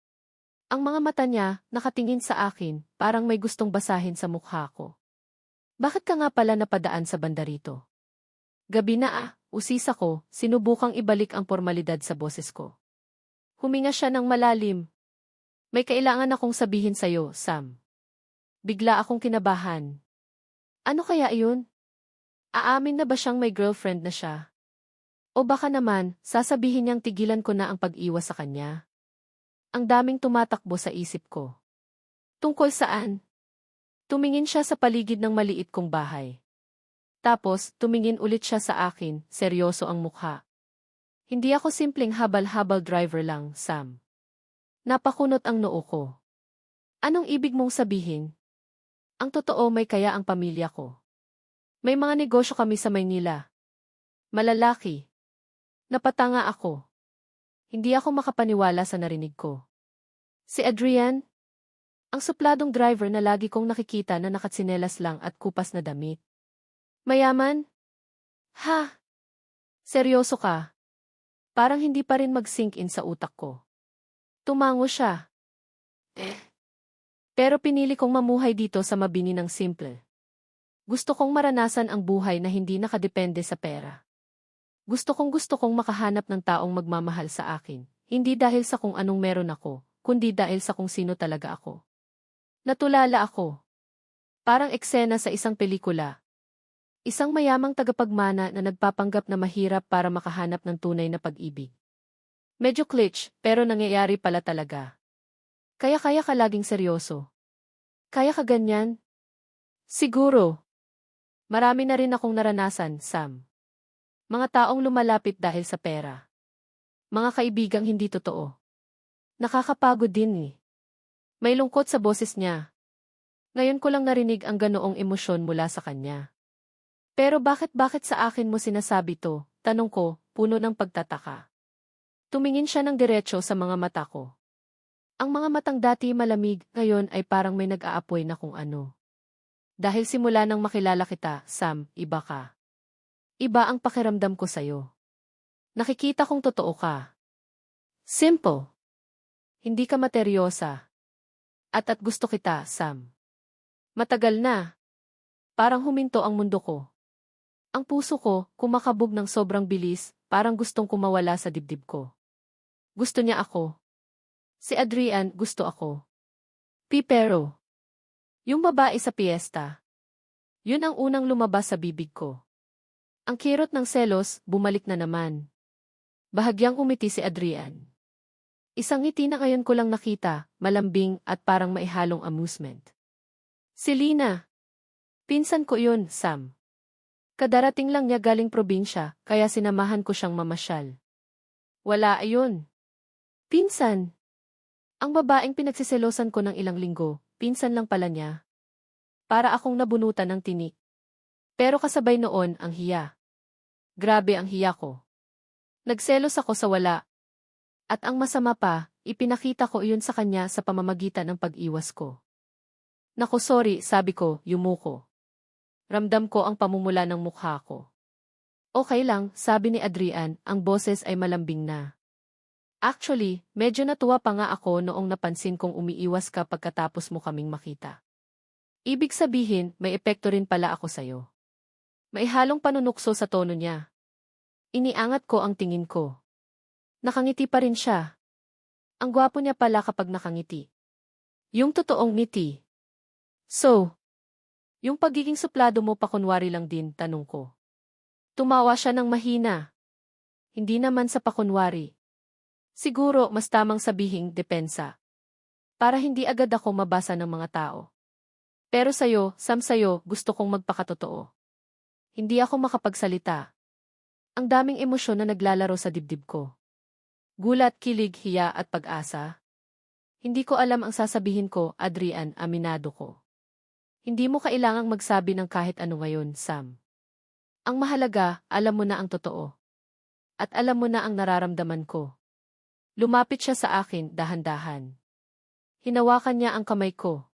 Ang mga mata niya, nakatingin sa akin, parang may gustong basahin sa mukha ko. Bakit ka nga pala napadaan sa banda rito? Gabi na usis ako, sinubukang ibalik ang formalidad sa boses ko. Huminga siya ng malalim. May kailangan akong sabihin sa'yo, Sam. Bigla akong kinabahan. Ano kaya iyon? Aamin na ba siyang may girlfriend na siya? O baka naman, sasabihin niyang tigilan ko na ang pag-iwas sa kanya? Ang daming tumatakbo sa isip ko. Tungkol saan? Tumingin siya sa paligid ng maliit kong bahay. Tapos, tumingin ulit siya sa akin, seryoso ang mukha. Hindi ako simpleng habal-habal driver lang, Sam. Napakunot ang noo ko. Anong ibig mong sabihin? Ang totoo may kaya ang pamilya ko. May mga negosyo kami sa Maynila. Malalaki. Napatanga ako. Hindi ako makapaniwala sa narinig ko. Si Adrian? Ang supladong driver na lagi kong nakikita na nakatsinelas lang at kupas na damit. Mayaman? Ha? Seryoso ka? Parang hindi pa rin mag-sink in sa utak ko. Tumango siya. Pero pinili kong mamuhay dito sa Mabini ng simple. Gusto kong maranasan ang buhay na hindi nakadepende sa pera. Gusto kong makahanap ng taong magmamahal sa akin, hindi dahil sa kung anong meron ako, kundi dahil sa kung sino talaga ako. Natulala ako. Parang eksena sa isang pelikula. Isang mayamang tagapagmana na nagpapanggap na mahirap para makahanap ng tunay na pag-ibig. Medyo glitch, pero nangyayari pala talaga. Kaya ka laging seryoso. Kaya ka ganyan? Siguro. Marami na rin akong naranasan, Sam. Mga taong lumalapit dahil sa pera. Mga kaibigang hindi totoo. Nakakapagod din eh. May lungkot sa boses niya. Ngayon ko lang narinig ang ganoong emosyon mula sa kanya. Pero bakit sa akin mo sinasabi to? Tanong ko, puno ng pagtataka. Tumingin siya ng diretso sa mga mata ko. Ang mga matang dati malamig, ngayon ay parang may nag-aapoy na kung ano. Dahil simula nang makilala kita, Sam, iba ka. Iba ang pakiramdam ko sa'yo. Nakikita kong totoo ka. Simple. Hindi ka materyosa. At gusto kita, Sam. Matagal na. Parang huminto ang mundo ko. Ang puso ko, kumakabog ng sobrang bilis, parang gustong kumawala sa dibdib ko. Gusto niya ako. Si Adrian, gusto ako. Pero yung babae sa piyesta. Yun ang unang lumabas sa bibig ko. Ang kirot ng selos, bumalik na naman. Bahagyang umiti si Adrian. Isang ngiti na ngayon ko lang nakita, malambing at parang maihalong amusement. Si Lina. Pinsan ko yun, Sam. Kadarating lang niya galing probinsya, kaya sinamahan ko siyang mamasyal. Wala ayun. Pinsan. Ang babaeng pinagsiselosan ko ng ilang linggo, pinsan lang pala niya. Para akong nabunutan ng tinik. Pero kasabay noon ang hiya. Grabe ang hiya ko. Nagselos ako sa wala. At ang masama pa, ipinakita ko iyon sa kanya sa pamamagitan ng pag-iwas ko. Naku sorry, sabi ko, yumuko. Ramdam ko ang pamumula ng mukha ko. Okay lang, sabi ni Adrian, ang boses ay malambing na. Actually, medyo natuwa pa nga ako noong napansin kong umiiwas ka pagkatapos mo kaming makita. Ibig sabihin, may epekto rin pala ako sa'yo. May halong panunukso sa tono niya. Iniangat ko ang tingin ko. Nakangiti pa rin siya. Ang gwapo niya pala kapag nakangiti. Yung totoong ngiti. So, yung pagiging suplado mo pakunwari lang din, tanong ko. Tumawa siya ng mahina. Hindi naman sa pakunwari. Siguro mas tamang sabihing depensa. Para hindi agad ako mabasa ng mga tao. Pero sa'yo, Sam sa'yo, gusto kong magpakatotoo. Hindi ako makapagsalita. Ang daming emosyon na naglalaro sa dibdib ko. Gulat, kilig, hiya at pag-asa. Hindi ko alam ang sasabihin ko, Adrian, aminado ko. Hindi mo kailangang magsabi ng kahit ano ngayon, Sam. Ang mahalaga, alam mo na ang totoo. At alam mo na ang nararamdaman ko. Lumapit siya sa akin, dahan-dahan. Hinawakan niya ang kamay ko.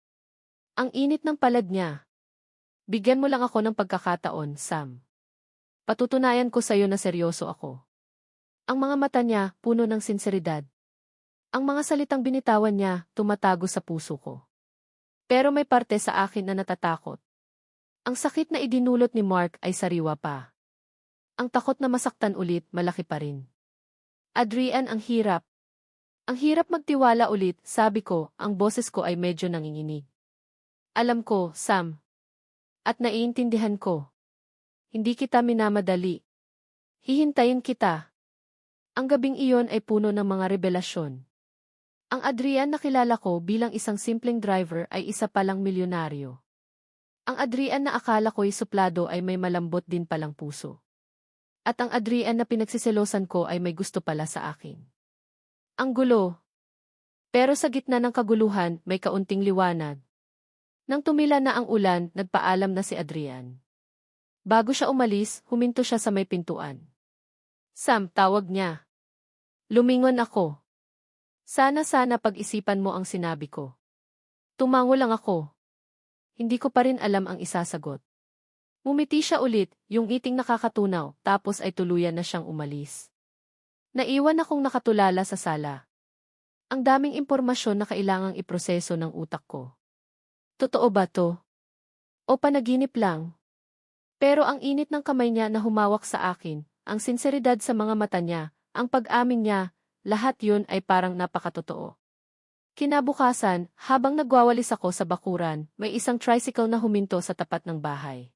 Ang init ng palad niya. Bigyan mo lang ako ng pagkakataon, Sam. Patutunayan ko sa'yo na seryoso ako. Ang mga mata niya, puno ng sinseridad. Ang mga salitang binitawan niya, tumatago sa puso ko. Pero may parte sa akin na natatakot. Ang sakit na idinulot ni Mark ay sariwa pa. Ang takot na masaktan ulit, malaki pa rin. Adrian, ang hirap. Ang hirap magtiwala ulit, sabi ko, ang boses ko ay medyo nanginginig. Alam ko, Sam. At naiintindihan ko. Hindi kita minamadali. Hihintayin kita. Ang gabing iyon ay puno ng mga revelasyon. Ang Adrian na kilala ko bilang isang simpleng driver ay isa palang milyonaryo. Ang Adrian na akala ko'y suplado ay may malambot din palang puso. At ang Adrian na pinagsiselosan ko ay may gusto pala sa akin. Ang gulo. Pero sa gitna ng kaguluhan, may kaunting liwanag. Nang tumila na ang ulan, nagpaalam na si Adrian. Bago siya umalis, huminto siya sa may pintuan. Sam, tawag niya. Lumingon ako. Sana pag-isipan mo ang sinabi ko. Tumango lang ako. Hindi ko pa rin alam ang isasagot. Ngumiti siya ulit, yung ngiting nakakatunaw, tapos ay tuluyan na siyang umalis. Naiwan akong nakatulala sa sala. Ang daming impormasyon na kailangang iproseso ng utak ko. Totoo ba to? O panaginip lang? Pero ang init ng kamay niya na humawak sa akin, ang sinseridad sa mga mata niya, ang pag-amin niya, lahat yun ay parang napakatotoo. Kinabukasan, habang nagwawalis ako sa bakuran, may isang tricycle na huminto sa tapat ng bahay.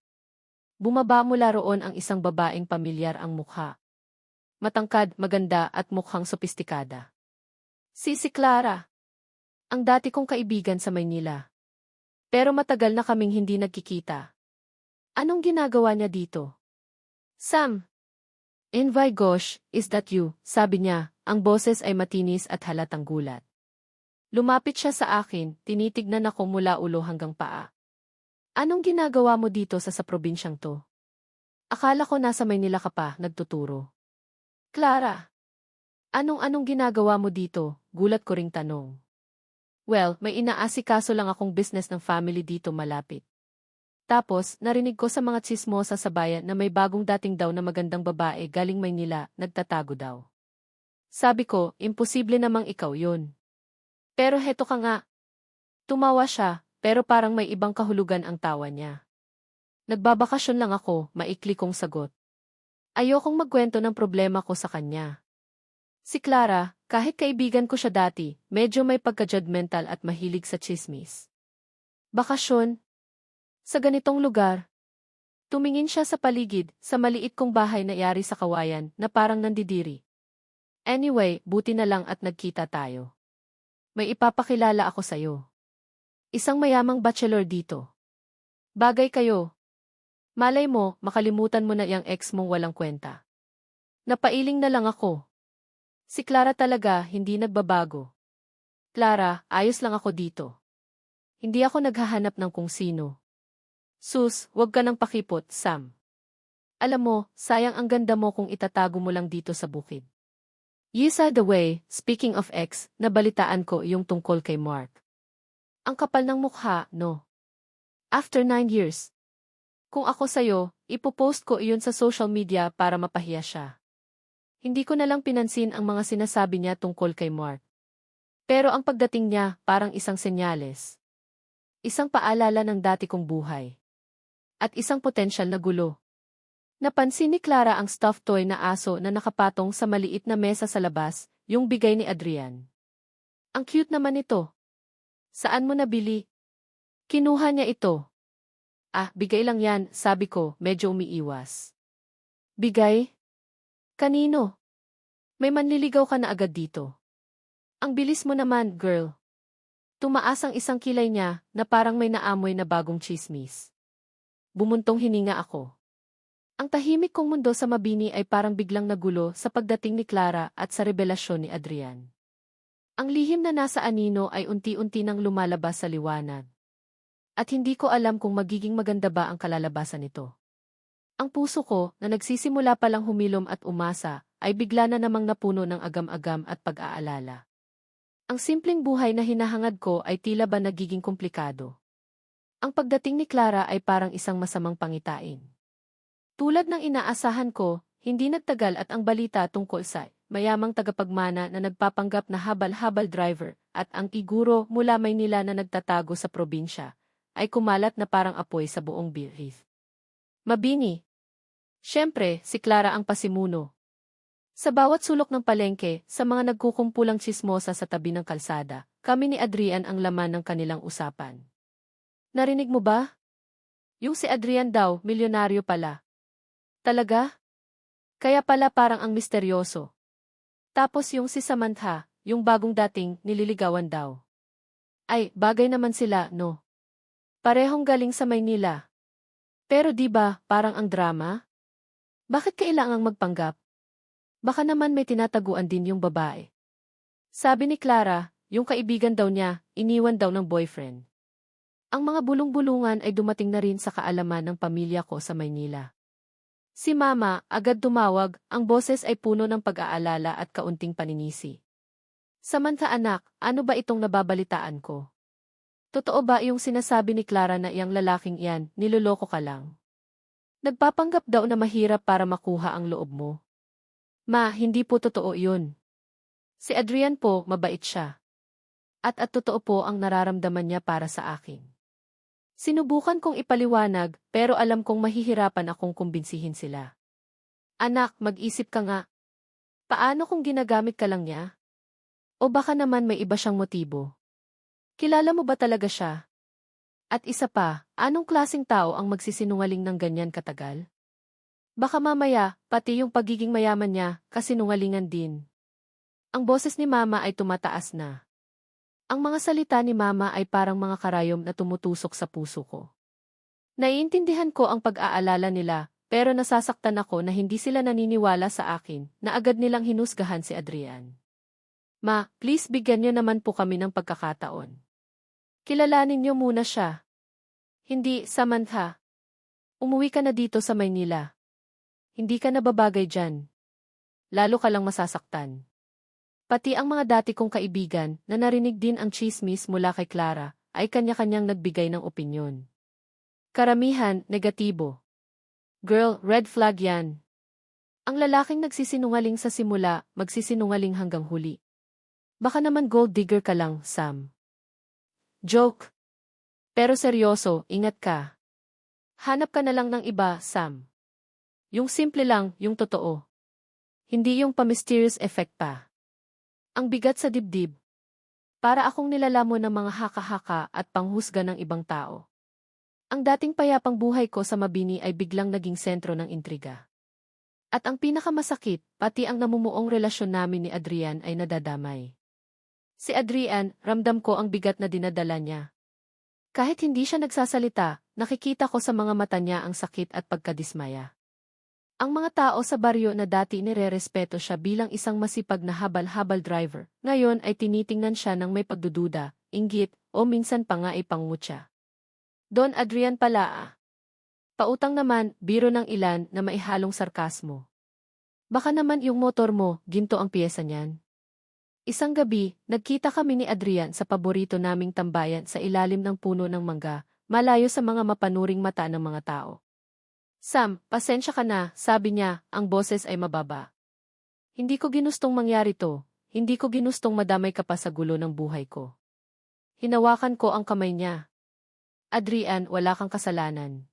Bumaba mula roon ang isang babaeng pamilyar ang mukha. Matangkad, maganda at mukhang sopistikada. Si Clara. Ang dati kong kaibigan sa Maynila. Pero matagal na kaming hindi nagkikita. Anong ginagawa niya dito? Sam. Envy gosh, is that you? Sabi niya, ang boses ay matinis at halatang gulat. Lumapit siya sa akin, tinitignan ako mula ulo hanggang paa. Anong ginagawa mo dito sa probinsyang to? Akala ko nasa Maynila ka pa, nagtuturo. Clara. Anong ginagawa mo dito? Gulat ko ring tanong. Well, may inaasikaso lang akong business ng family dito malapit. Tapos, narinig ko sa mga tsismosa sa bayan na may bagong dating daw na magandang babae galing Maynila, nagtatago daw. Sabi ko, imposible namang ikaw yun. Pero heto ka nga. Tumawa siya, pero parang may ibang kahulugan ang tawa niya. Nagbabakasyon lang ako, maikli kong sagot. Ayokong magkwento ng problema ko sa kanya. Si Clara, kahit kaibigan ko siya dati, medyo may pagka-judgmental at mahilig sa chismis. Bakasyon? Sa ganitong lugar? Tumingin siya sa paligid, sa maliit kong bahay na yari sa kawayan, na parang nandidiri. Anyway, buti na lang at nagkita tayo. May ipapakilala ako sa'yo. Isang mayamang bachelor dito. Bagay kayo. Malay mo, makalimutan mo na yung ex mong walang kwenta. Napailing na lang ako. Si Clara talaga, hindi nagbabago. Clara, ayos lang ako dito. Hindi ako naghahanap ng kung sino. Sus, wag ka nang pakipot, Sam. Alam mo, sayang ang ganda mo kung itatago mo lang dito sa bukid. Yisa the way, speaking of ex, nabalitaan ko yung tungkol kay Mark. Ang kapal ng mukha, no? After 9 years. Kung ako sa'yo, ipopost ko iyon sa social media para mapahiya siya. Hindi ko na lang pinansin ang mga sinasabi niya tungkol kay Mark. Pero ang pagdating niya, parang isang senyales. Isang paalala ng dati kong buhay. At isang potensyal na gulo. Napansin ni Clara ang stuffed toy na aso na nakapatong sa maliit na mesa sa labas, yung bigay ni Adrian. Ang cute naman ito. Saan mo nabili? Kinuha niya ito. Ah, bigay lang yan, sabi ko, medyo umiiwas. Bigay? Kanino? May manliligaw ka na agad dito. Ang bilis mo naman, girl. Tumaas ang isang kilay niya na parang may naamoy na bagong chismis. Bumuntong hininga ako. Ang tahimik kong mundo sa Mabini ay parang biglang nagulo sa pagdating ni Clara at sa revelasyon ni Adrian. Ang lihim na nasa anino ay unti-unti nang lumalabas sa liwanag. At hindi ko alam kung magiging maganda ba ang kalalabasan nito. Ang puso ko, na nagsisimula palang humilom at umasa, ay bigla na namang napuno ng agam-agam at pag-aalala. Ang simpleng buhay na hinahangad ko ay tila ba nagiging komplikado. Ang pagdating ni Clara ay parang isang masamang pangitain. Tulad ng inaasahan ko, hindi nagtagal at ang balita tungkol sa mayamang tagapagmana na nagpapanggap na habal-habal driver at ang iguro mula Maynila na nagtatago sa probinsya, ay kumalat na parang apoy sa buong Bilhith. Mabini. Siyempre, si Clara ang pasimuno. Sa bawat sulok ng palengke, sa mga nagkukumpulang tsismosa sa tabi ng kalsada, kami ni Adrian ang laman ng kanilang usapan. Narinig mo ba? Yung si Adrian daw, milyonaryo pala. Talaga? Kaya pala parang ang misteryoso. Tapos yung si Samantha, yung bagong dating, nililigawan daw. Ay, bagay naman sila, no? Parehong galing sa Maynila. Pero di ba, parang ang drama? Bakit kailangang magpanggap? Baka naman may tinataguan din yung babae. Sabi ni Clara, yung kaibigan daw niya, iniwan daw ng boyfriend. Ang mga bulong-bulungan ay dumating na rin sa kaalaman ng pamilya ko sa Maynila. Si Mama, agad tumawag, ang boses ay puno ng pag-aalala at kaunting paninisi. Samantha anak, ano ba itong nababalitaan ko? Totoo ba yung sinasabi ni Clara na iyang lalaking iyan, niloloko ka lang? Nagpapanggap daw na mahirap para makuha ang loob mo. Ma, hindi po totoo yun. Si Adrian po, mabait siya. At totoo po ang nararamdaman niya para sa akin. Sinubukan kong ipaliwanag, pero alam kong mahihirapan akong kumbinsihin sila. Anak, mag-isip ka nga. Paano kung ginagamit ka lang niya? O baka naman may iba siyang motibo? Kilala mo ba talaga siya? At isa pa, anong klaseng tao ang magsisinungaling ng ganyan katagal? Baka mamaya, pati yung pagiging mayaman niya, kasinungalingan din. Ang boses ni Mama ay tumataas na. Ang mga salita ni Mama ay parang mga karayom na tumutusok sa puso ko. Naiintindihan ko ang pag-aalala nila, pero nasasaktan ako na hindi sila naniniwala sa akin na agad nilang hinusgahan si Adrian. Ma, please bigyan niyo naman po kami ng pagkakataon. Kilalanin niyo muna siya. Hindi, Samantha. Umuwi ka na dito sa Maynila. Hindi ka nababagay dyan. Lalo ka lang masasaktan. Pati ang mga dati kong kaibigan na narinig din ang chismis mula kay Clara ay kanya-kanyang nagbigay ng opinyon. Karamihan, negatibo. Girl, red flag yan. Ang lalaking nagsisinungaling sa simula, magsisinungaling hanggang huli. Baka naman gold digger ka lang, Sam. Joke. Pero seryoso, ingat ka. Hanap ka na lang ng iba, Sam. Yung simple lang, yung totoo. Hindi yung pa-mysterious effect pa. Ang bigat sa dibdib. Para akong nilalamon ng mga haka-haka at panghusga ng ibang tao. Ang dating payapang buhay ko sa Mabini ay biglang naging sentro ng intriga. At ang pinakamasakit, pati ang namumuong relasyon namin ni Adrian ay nadadamay. Si Adrian, ramdam ko ang bigat na dinadala niya. Kahit hindi siya nagsasalita, nakikita ko sa mga mata niya ang sakit at pagkadismaya. Ang mga tao sa baryo na dati nirerespeto siya bilang isang masipag na habal-habal driver, ngayon ay tinitingnan siya ng may pagdududa, inggit, o minsan pa nga ay pangmutya. Don Adrian pala ah. Pautang naman, biro ng ilan na maihalong sarkasmo. Baka naman yung motor mo, ginto ang piyesa niyan. Isang gabi, nagkita kami ni Adrian sa paborito naming tambayan sa ilalim ng puno ng mangga, malayo sa mga mapanuring mata ng mga tao. Sam, pasensya ka na, sabi niya, ang boses ay mababa. Hindi ko ginustong mangyari to, hindi ko ginustong madamay ka pa sa gulo ng buhay ko. Hinawakan ko ang kamay niya. Adrian, wala kang kasalanan.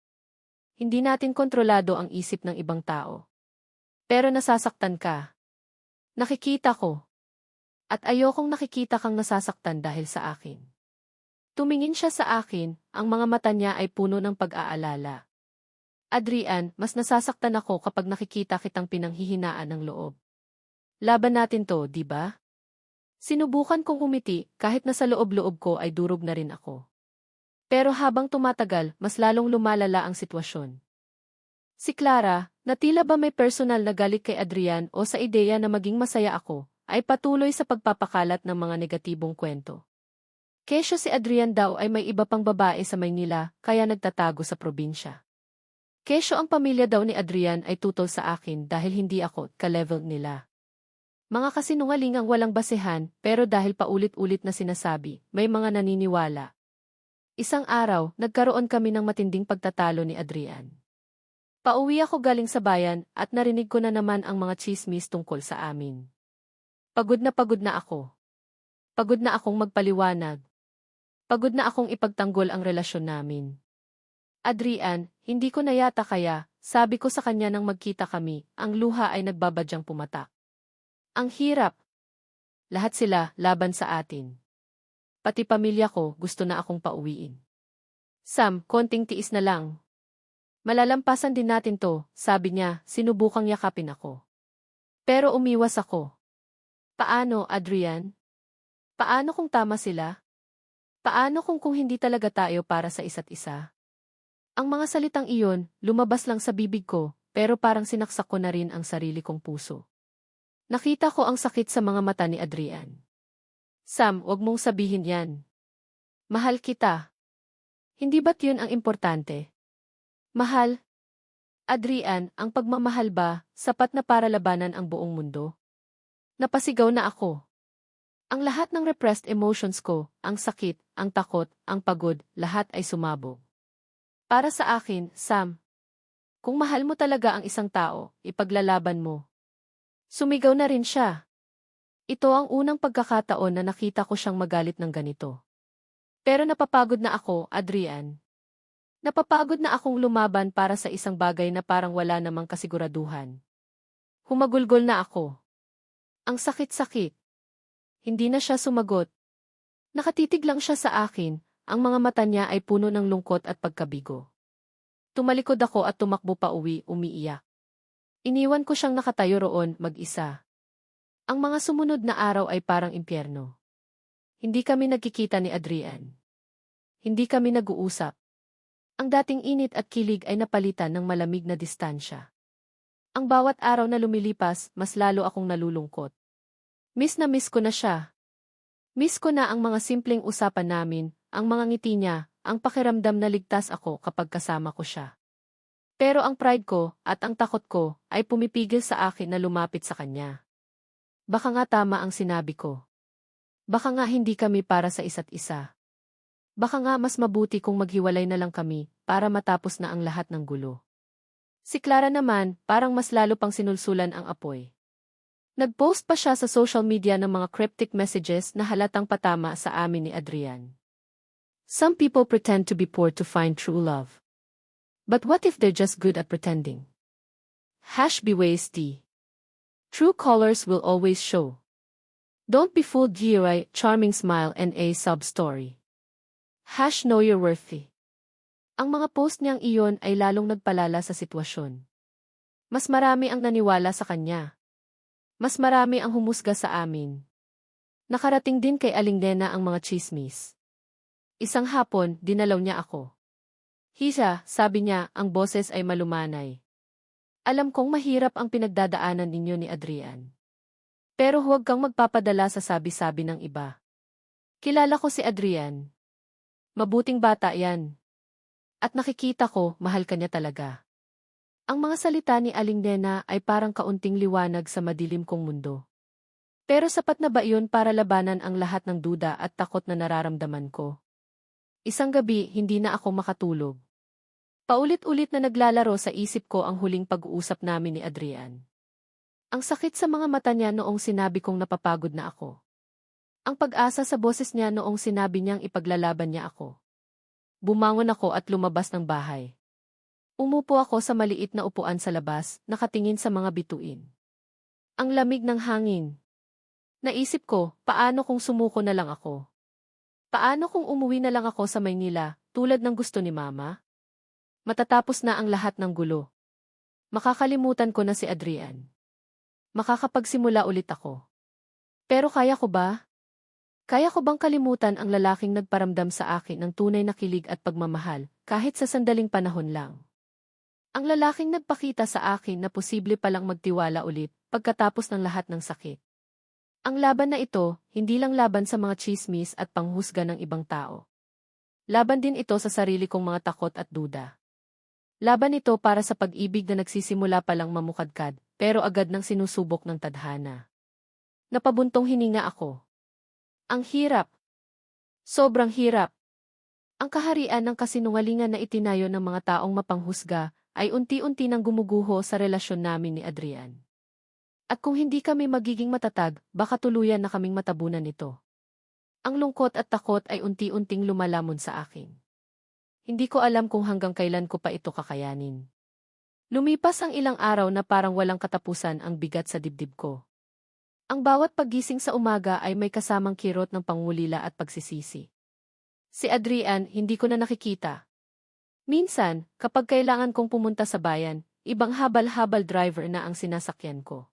Hindi natin kontrolado ang isip ng ibang tao. Pero nasasaktan ka. Nakikita ko. At ayokong nakikita kang nasasaktan dahil sa akin. Tumingin siya sa akin, ang mga mata niya ay puno ng pag-aalala. Adrian, mas nasasaktan ako kapag nakikita kitang pinanghihinaan ng loob. Laban natin to, di ba? Sinubukan kong umiti, kahit na sa loob-loob ko ay durog na rin ako. Pero habang tumatagal, mas lalong lumalala ang sitwasyon. Si Clara, na tila ba may personal na galit kay Adrian o sa ideya na maging masaya ako, ay patuloy sa pagpapakalat ng mga negatibong kwento. Kesyo si Adrian daw ay may iba pang babae sa Maynila, kaya nagtatago sa probinsya. Kesyo ang pamilya daw ni Adrian ay tutol sa akin dahil hindi ako ka-level nila. Mga kasinungalingang walang basehan, pero dahil paulit-ulit na sinasabi, may mga naniniwala. Isang araw, nagkaroon kami ng matinding pagtatalo ni Adrian. Pauwi ako galing sa bayan at narinig ko na naman ang mga chismis tungkol sa amin. Pagod na ako. Pagod na akong magpaliwanag. Pagod na akong ipagtanggol ang relasyon namin. Adrian, hindi ko na yata kaya, sabi ko sa kanya nang magkita kami, ang luha ay nagbabadyang pumatak. Ang hirap. Lahat sila, laban sa atin. Pati pamilya ko, gusto na akong pauwiin. Sam, konting tiis na lang. Malalampasan din natin to, sabi niya, sinubukang yakapin ako. Pero umiwas ako. Paano, Adrian? Paano kung tama sila? Paano kung hindi talaga tayo para sa isa't isa? Ang mga salitang iyon, lumabas lang sa bibig ko, pero parang sinaksak ko na rin ang sarili kong puso. Nakita ko ang sakit sa mga mata ni Adrian. Sam, wag mong sabihin yan. Mahal kita. Hindi ba't yun ang importante? Mahal? Adrian, ang pagmamahal ba, sapat na para labanan ang buong mundo? Napasigaw na ako. Ang lahat ng repressed emotions ko, ang sakit, ang takot, ang pagod, lahat ay sumabog. Para sa akin, Sam, kung mahal mo talaga ang isang tao, ipaglalaban mo. Sumigaw na rin siya. Ito ang unang pagkakataon na nakita ko siyang magalit ng ganito. Pero napapagod na ako, Adrian. Napapagod na akong lumaban para sa isang bagay na parang wala namang kasiguraduhan. Humagulgol na ako. Ang sakit-sakit. Hindi na siya sumagot. Nakatitig lang siya sa akin, ang mga mata niya ay puno ng lungkot at pagkabigo. Tumalikod ako at tumakbo pa uwi, umiiyak. Iniwan ko siyang nakatayo roon, mag-isa. Ang mga sumunod na araw ay parang impyerno. Hindi kami nagkikita ni Adrian. Hindi kami nag-uusap. Ang dating init at kilig ay napalitan ng malamig na distansya. Ang bawat araw na lumilipas, mas lalo akong nalulungkot. Miss na miss ko na siya. Miss ko na ang mga simpleng usapan namin, ang mga ngiti niya, ang pakiramdam na ligtas ako kapag kasama ko siya. Pero ang pride ko at ang takot ko ay pumipigil sa akin na lumapit sa kanya. Baka nga tama ang sinabi ko. Baka nga hindi kami para sa isa't isa. Baka nga mas mabuti kung maghiwalay na lang kami para matapos na ang lahat ng gulo. Si Clara naman, parang mas lalo pang sinulsulan ang apoy. Nag-post pa siya sa social media ng mga cryptic messages na halatang patama sa amin ni Adrian. Some people pretend to be poor to find true love. But what if they're just good at pretending? #BWST. True colors will always show. Don't be fooled by charming smile and a sub-story. #Know you're worthy. Ang mga post niyang iyon ay lalong nagpalala sa sitwasyon. Mas marami ang naniwala sa kanya. Mas marami ang humusga sa amin. Nakarating din kay Aling Nena ang mga chismis. Isang hapon, dinalaw niya ako. Hisha, sabi niya, ang boses ay malumanay. Alam kong mahirap ang pinagdadaanan ninyo ni Adrian. Pero huwag kang magpapadala sa sabi-sabi ng iba. Kilala ko si Adrian. Mabuting bata yan. At nakikita ko, mahal ka niya talaga. Ang mga salita ni Aling Nena ay parang kaunting liwanag sa madilim kong mundo. Pero sapat na ba iyon para labanan ang lahat ng duda at takot na nararamdaman ko? Isang gabi, hindi na ako makatulog. Paulit-ulit na naglalaro sa isip ko ang huling pag-uusap namin ni Adrian. Ang sakit sa mga mata niya noong sinabi kong napapagod na ako. Ang pag-asa sa boses niya noong sinabi niyang ipaglalaban niya ako. Bumangon ako at lumabas ng bahay. Umupo ako sa maliit na upuan sa labas, nakatingin sa mga bituin. Ang lamig ng hangin. Naisip ko, paano kung sumuko na lang ako? Paano kung umuwi na lang ako sa Maynila, tulad ng gusto ni Mama? Matatapos na ang lahat ng gulo. Makakalimutan ko na si Adrian. Makakapagsimula ulit ako. Pero kaya ko ba? Kaya ko bang kalimutan ang lalaking nagparamdam sa akin ng tunay na kilig at pagmamahal, kahit sa sandaling panahon lang? Ang lalaking nagpakita sa akin na posible palang magtiwala ulit pagkatapos ng lahat ng sakit. Ang laban na ito, hindi lang laban sa mga chismis at panghusga ng ibang tao. Laban din ito sa sarili kong mga takot at duda. Laban ito para sa pag-ibig na nagsisimula palang mamukadkad, pero agad nang sinusubok ng tadhana. Napabuntong hininga ako. Ang hirap. Sobrang hirap. Ang kaharian ng kasinungalingan na itinayo ng mga taong mapanghusga ay unti-unti nang gumuguho sa relasyon namin ni Adrian. At kung hindi kami magiging matatag, baka tuluyan na kaming matabunan nito. Ang lungkot at takot ay unti-unting lumalamon sa akin. Hindi ko alam kung hanggang kailan ko pa ito kakayanin. Lumipas ang ilang araw na parang walang katapusan ang bigat sa dibdib ko. Ang bawat paggising sa umaga ay may kasamang kirot ng pangulila at pagsisisi. Si Adrian, hindi ko na nakikita. Minsan, kapag kailangan kong pumunta sa bayan, ibang habal-habal driver na ang sinasakyan ko.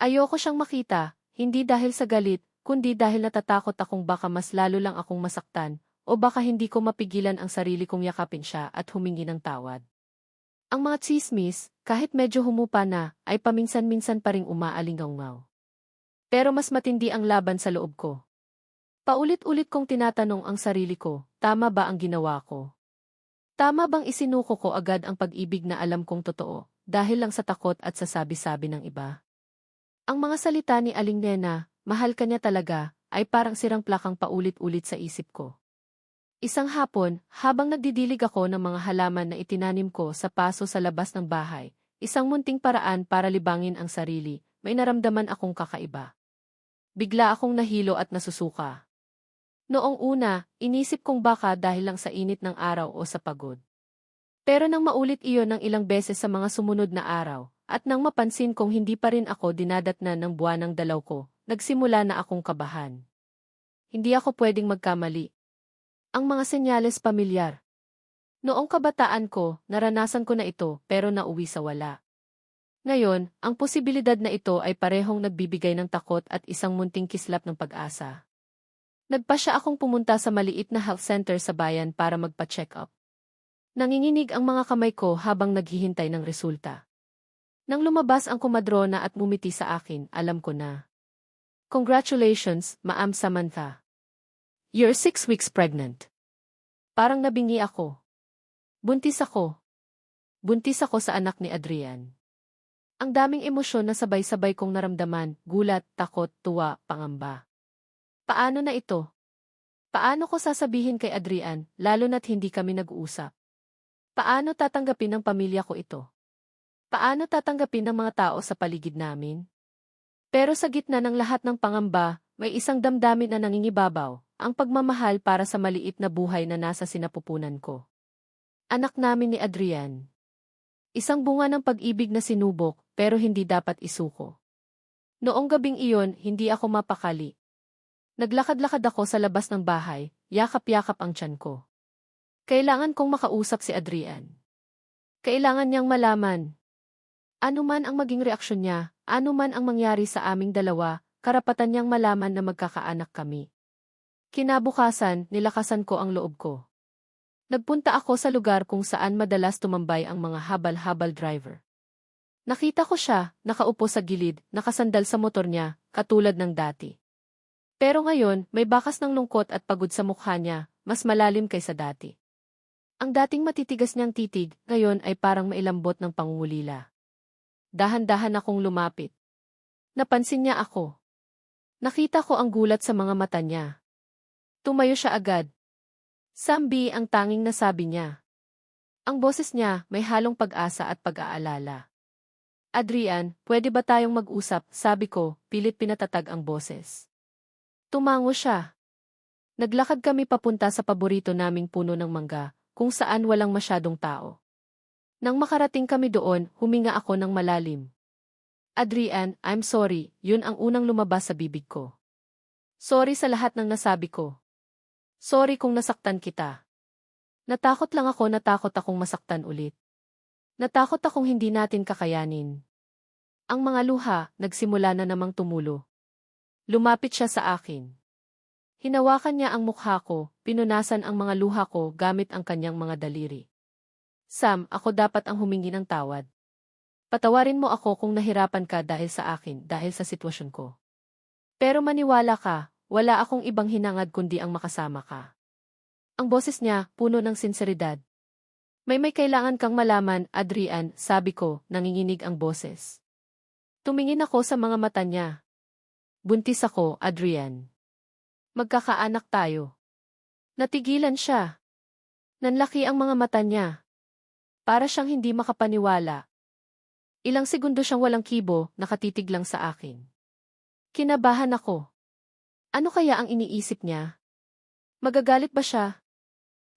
Ayoko siyang makita, hindi dahil sa galit, kundi dahil natatakot akong baka mas lalo lang akong masaktan, o baka hindi ko mapigilan ang sarili kong yakapin siya at humingi ng tawad. Ang mga tsismis, kahit medyo humupa na, ay paminsan-minsan pa ring umaalingaw-ngaw. Pero mas matindi ang laban sa loob ko. Paulit-ulit kong tinatanong ang sarili ko, tama ba ang ginawa ko? Tama bang isinuko ko agad ang pag-ibig na alam kong totoo, dahil lang sa takot at sa sabi-sabi ng iba? Ang mga salita ni Aling Nena, mahal ka niya talaga, ay parang sirang plakang paulit-ulit sa isip ko. Isang hapon, habang nagdidilig ako ng mga halaman na itinanim ko sa paso sa labas ng bahay, isang munting paraan para libangin ang sarili, may naramdaman akong kakaiba. Bigla akong nahilo at nasusuka. Noong una, inisip kong baka dahil lang sa init ng araw o sa pagod. Pero nang maulit iyon ng ilang beses sa mga sumunod na araw, at nang mapansin kong hindi pa rin ako dinadatnan ng buwanang dalaw ko, nagsimula na akong kabahan. Hindi ako pwedeng magkamali. Ang mga senyales pamilyar. Noong kabataan ko, naranasan ko na ito pero nauwi sa wala. Ngayon, ang posibilidad na ito ay parehong nagbibigay ng takot at isang munting kislap ng pag-asa. Nagpasya akong pumunta sa maliit na health center sa bayan para magpa-check up. Nanginginig ang mga kamay ko habang naghihintay ng resulta. Nang lumabas ang kumadrona at ngumiti sa akin, alam ko na. Congratulations, Ma'am Samantha. You're 6 weeks pregnant. Parang nabingi ako. Buntis ako. Buntis ako sa anak ni Adrian. Ang daming emosyon na sabay-sabay kong naramdaman, gulat, takot, tuwa, pangamba. Paano na ito? Paano ko sasabihin kay Adrian, lalo na't hindi kami nag-uusap? Paano tatanggapin ng pamilya ko ito? Paano tatanggapin ng mga tao sa paligid namin? Pero sa gitna ng lahat ng pangamba, may isang damdamin na nangingibabaw, ang pagmamahal para sa maliit na buhay na nasa sinapupunan ko. Anak namin ni Adrian. Isang bunga ng pag-ibig na sinubok, pero hindi dapat isuko. Noong gabing iyon, hindi ako mapakali. Naglakad-lakad ako sa labas ng bahay, yakap-yakap ang tiyan ko. Kailangan kong makausap si Adrian. Kailangan niyang malaman. Ano man ang maging reaksyon niya, ano man ang mangyari sa aming dalawa, karapatan niyang malaman na magkakaanak kami. Kinabukasan, nilakasan ko ang loob ko. Nagpunta ako sa lugar kung saan madalas tumambay ang mga habal-habal driver. Nakita ko siya, nakaupo sa gilid, nakasandal sa motor niya, katulad ng dati. Pero ngayon, may bakas ng lungkot at pagod sa mukha niya, mas malalim kaysa dati. Ang dating matitigas niyang titig, ngayon ay parang mailambot ng pangungulila. Dahan-dahan akong lumapit. Napansin niya ako. Nakita ko ang gulat sa mga mata niya. Tumayo siya agad. Sambi ang tanging nasabi niya. Ang boses niya may halong pag-asa at pag-aalala. Adrian, pwede ba tayong mag-usap? Sabi ko, pilit pinatatag ang boses. Tumango siya. Naglakad kami papunta sa paborito naming puno ng mangga, kung saan walang masyadong tao. Nang makarating kami doon, huminga ako ng malalim. Adrian, I'm sorry, yun ang unang lumabas sa bibig ko. Sorry sa lahat ng nasabi ko. Sorry kung nasaktan kita. Natakot akong masaktan ulit. Natakot akong hindi natin kakayanin. Ang mga luha, nagsimula na namang tumulo. Lumapit siya sa akin. Hinawakan niya ang mukha ko, pinunasan ang mga luha ko gamit ang kanyang mga daliri. Sam, ako dapat ang humingi ng tawad. Patawarin mo ako kung nahirapan ka dahil sa akin, dahil sa sitwasyon ko. Pero maniwala ka, wala akong ibang hinangad kundi ang makasama ka. Ang boses niya, puno ng sinseridad. May kailangan kang malaman, Adrian, sabi ko, nanginginig ang boses. Tumingin ako sa mga mata niya. Buntis ako, Adrian. Magkakaanak tayo. Natigilan siya. Nanlaki ang mga mata niya. Para siyang hindi makapaniwala. Ilang segundo siyang walang kibo, nakatitig lang sa akin. Kinabahan ako. Ano kaya ang iniisip niya? Magagalit ba siya?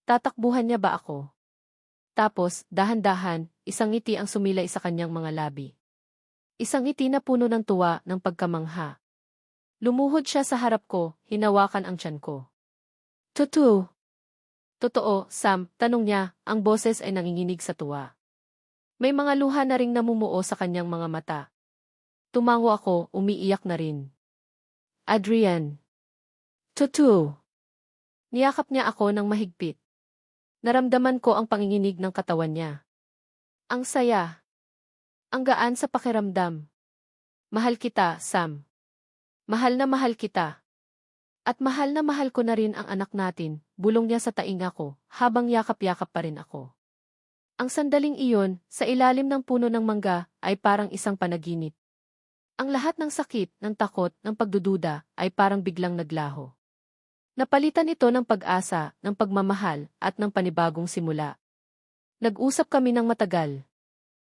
Tatakbuhan niya ba ako? Tapos, dahan-dahan, isang ngiti ang sumilay sa kanyang mga labi. Isang ngiti na puno ng tuwa, ng pagkamangha. Lumuhod siya sa harap ko, hinawakan ang tiyan ko. Totoo. Totoo, Sam, tanong niya, ang boses ay nanginginig sa tuwa. May mga luha na ring namumuo sa kanyang mga mata. Tumango ako, umiiyak na rin. Adrian. Totoo. Niyakap niya ako ng mahigpit. Naramdaman ko ang panginginig ng katawan niya. Ang saya. Ang gaan sa pakiramdam. Mahal kita, Sam. Mahal na mahal kita. At mahal na mahal ko na rin ang anak natin, bulong niya sa tainga ko, habang yakap-yakap pa rin ako. Ang sandaling iyon, sa ilalim ng puno ng mangga, ay parang isang panaginip. Ang lahat ng sakit, ng takot, ng pagdududa, ay parang biglang naglaho. Napalitan ito ng pag-asa, ng pagmamahal, at ng panibagong simula. Nag-usap kami ng matagal.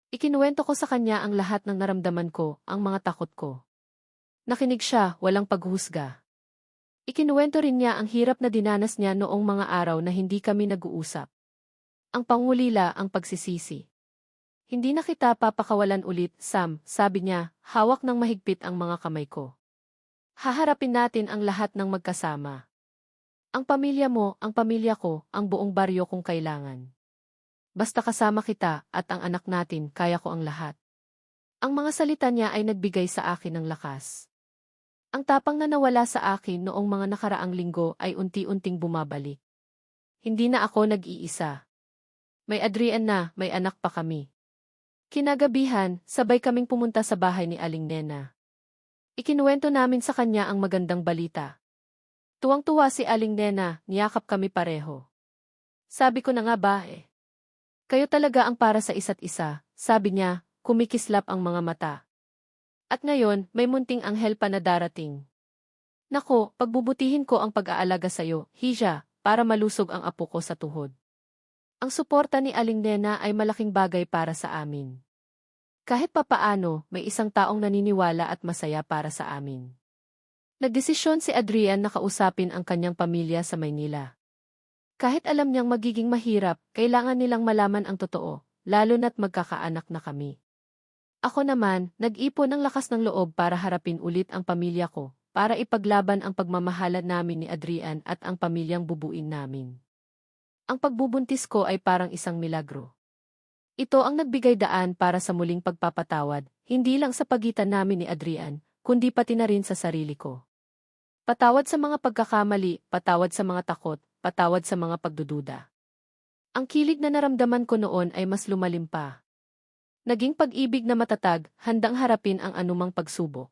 Ikinuwento ko sa kanya ang lahat ng naramdaman ko, ang mga takot ko. Nakinig siya, walang paghusga. Ikinuwento rin niya ang hirap na dinanas niya noong mga araw na hindi kami nag-uusap. Ang pangulila, ang pagsisisi. Hindi na kita papakawalan ulit, Sam, sabi niya, hawak ng mahigpit ang mga kamay ko. Haharapin natin ang lahat ng magkasama. Ang pamilya mo, ang pamilya ko, ang buong baryo kung kailangan. Basta kasama kita at ang anak natin, kaya ko ang lahat. Ang mga salita niya ay nagbigay sa akin ng lakas. Ang tapang na nawala sa akin noong mga nakaraang linggo ay unti-unting bumabalik. Hindi na ako nag-iisa. May Adrian na, may anak pa kami. Kinagabihan, sabay kaming pumunta sa bahay ni Aling Nena. Ikinuwento namin sa kanya ang magandang balita. Tuwang-tuwa si Aling Nena, niyakap kami pareho. Sabi ko na nga ba eh. Kayo talaga ang para sa isa't isa, sabi niya, kumikislap ang mga mata. At ngayon, may munting anghel pa na darating. Nako, pagbubutihin ko ang pag-aalaga sa'yo, Hija, para malusog ang apo ko sa tuhod. Ang suporta ni Aling Nena ay malaking bagay para sa amin. Kahit papaano, may isang taong naniniwala at masaya para sa amin. Nagdesisyon si Adrian na kausapin ang kanyang pamilya sa Maynila. Kahit alam niyang magiging mahirap, kailangan nilang malaman ang totoo, lalo na't magkakaanak na kami. Ako naman, nag-ipon ng lakas ng loob para harapin ulit ang pamilya ko, para ipaglaban ang pagmamahalan namin ni Adrian at ang pamilyang bubuin namin. Ang pagbubuntis ko ay parang isang milagro. Ito ang nagbigay daan para sa muling pagpapatawad, hindi lang sa pagitan namin ni Adrian, kundi pati na rin sa sarili ko. Patawad sa mga pagkakamali, patawad sa mga takot, patawad sa mga pagdududa. Ang kilig na naramdaman ko noon ay mas lumalim pa. Naging pag-ibig na matatag, handang harapin ang anumang pagsubok.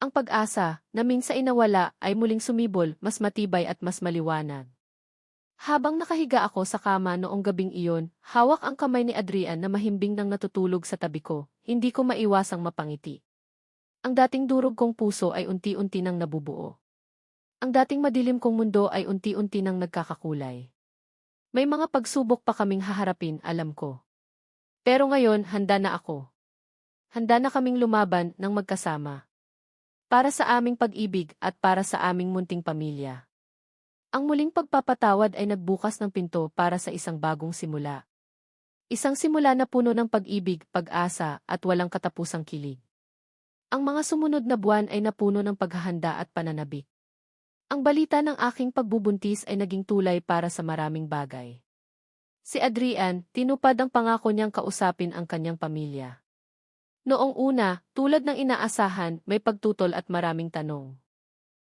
Ang pag-asa, na minsan inawala, ay muling sumibol, mas matibay at mas maliwanag. Habang nakahiga ako sa kama noong gabing iyon, hawak ang kamay ni Adrian na mahimbing nang natutulog sa tabi ko, hindi ko maiwasang mapangiti. Ang dating durog kong puso ay unti-unti nang nabubuo. Ang dating madilim kong mundo ay unti-unti nang nagkakakulay. May mga pagsubok pa kaming haharapin, alam ko. Pero ngayon, handa na ako. Handa na kaming lumaban ng magkasama. Para sa aming pag-ibig at para sa aming munting pamilya. Ang muling pagpapatawad ay nagbukas ng pinto para sa isang bagong simula. Isang simula na puno ng pag-ibig, pag-asa, at walang katapusang kilig. Ang mga sumunod na buwan ay napuno ng paghahanda at pananabik. Ang balita ng aking pagbubuntis ay naging tulay para sa maraming bagay. Si Adrian, tinupad ang pangako niyang kausapin ang kanyang pamilya. Noong una, tulad ng inaasahan, may pagtutol at maraming tanong.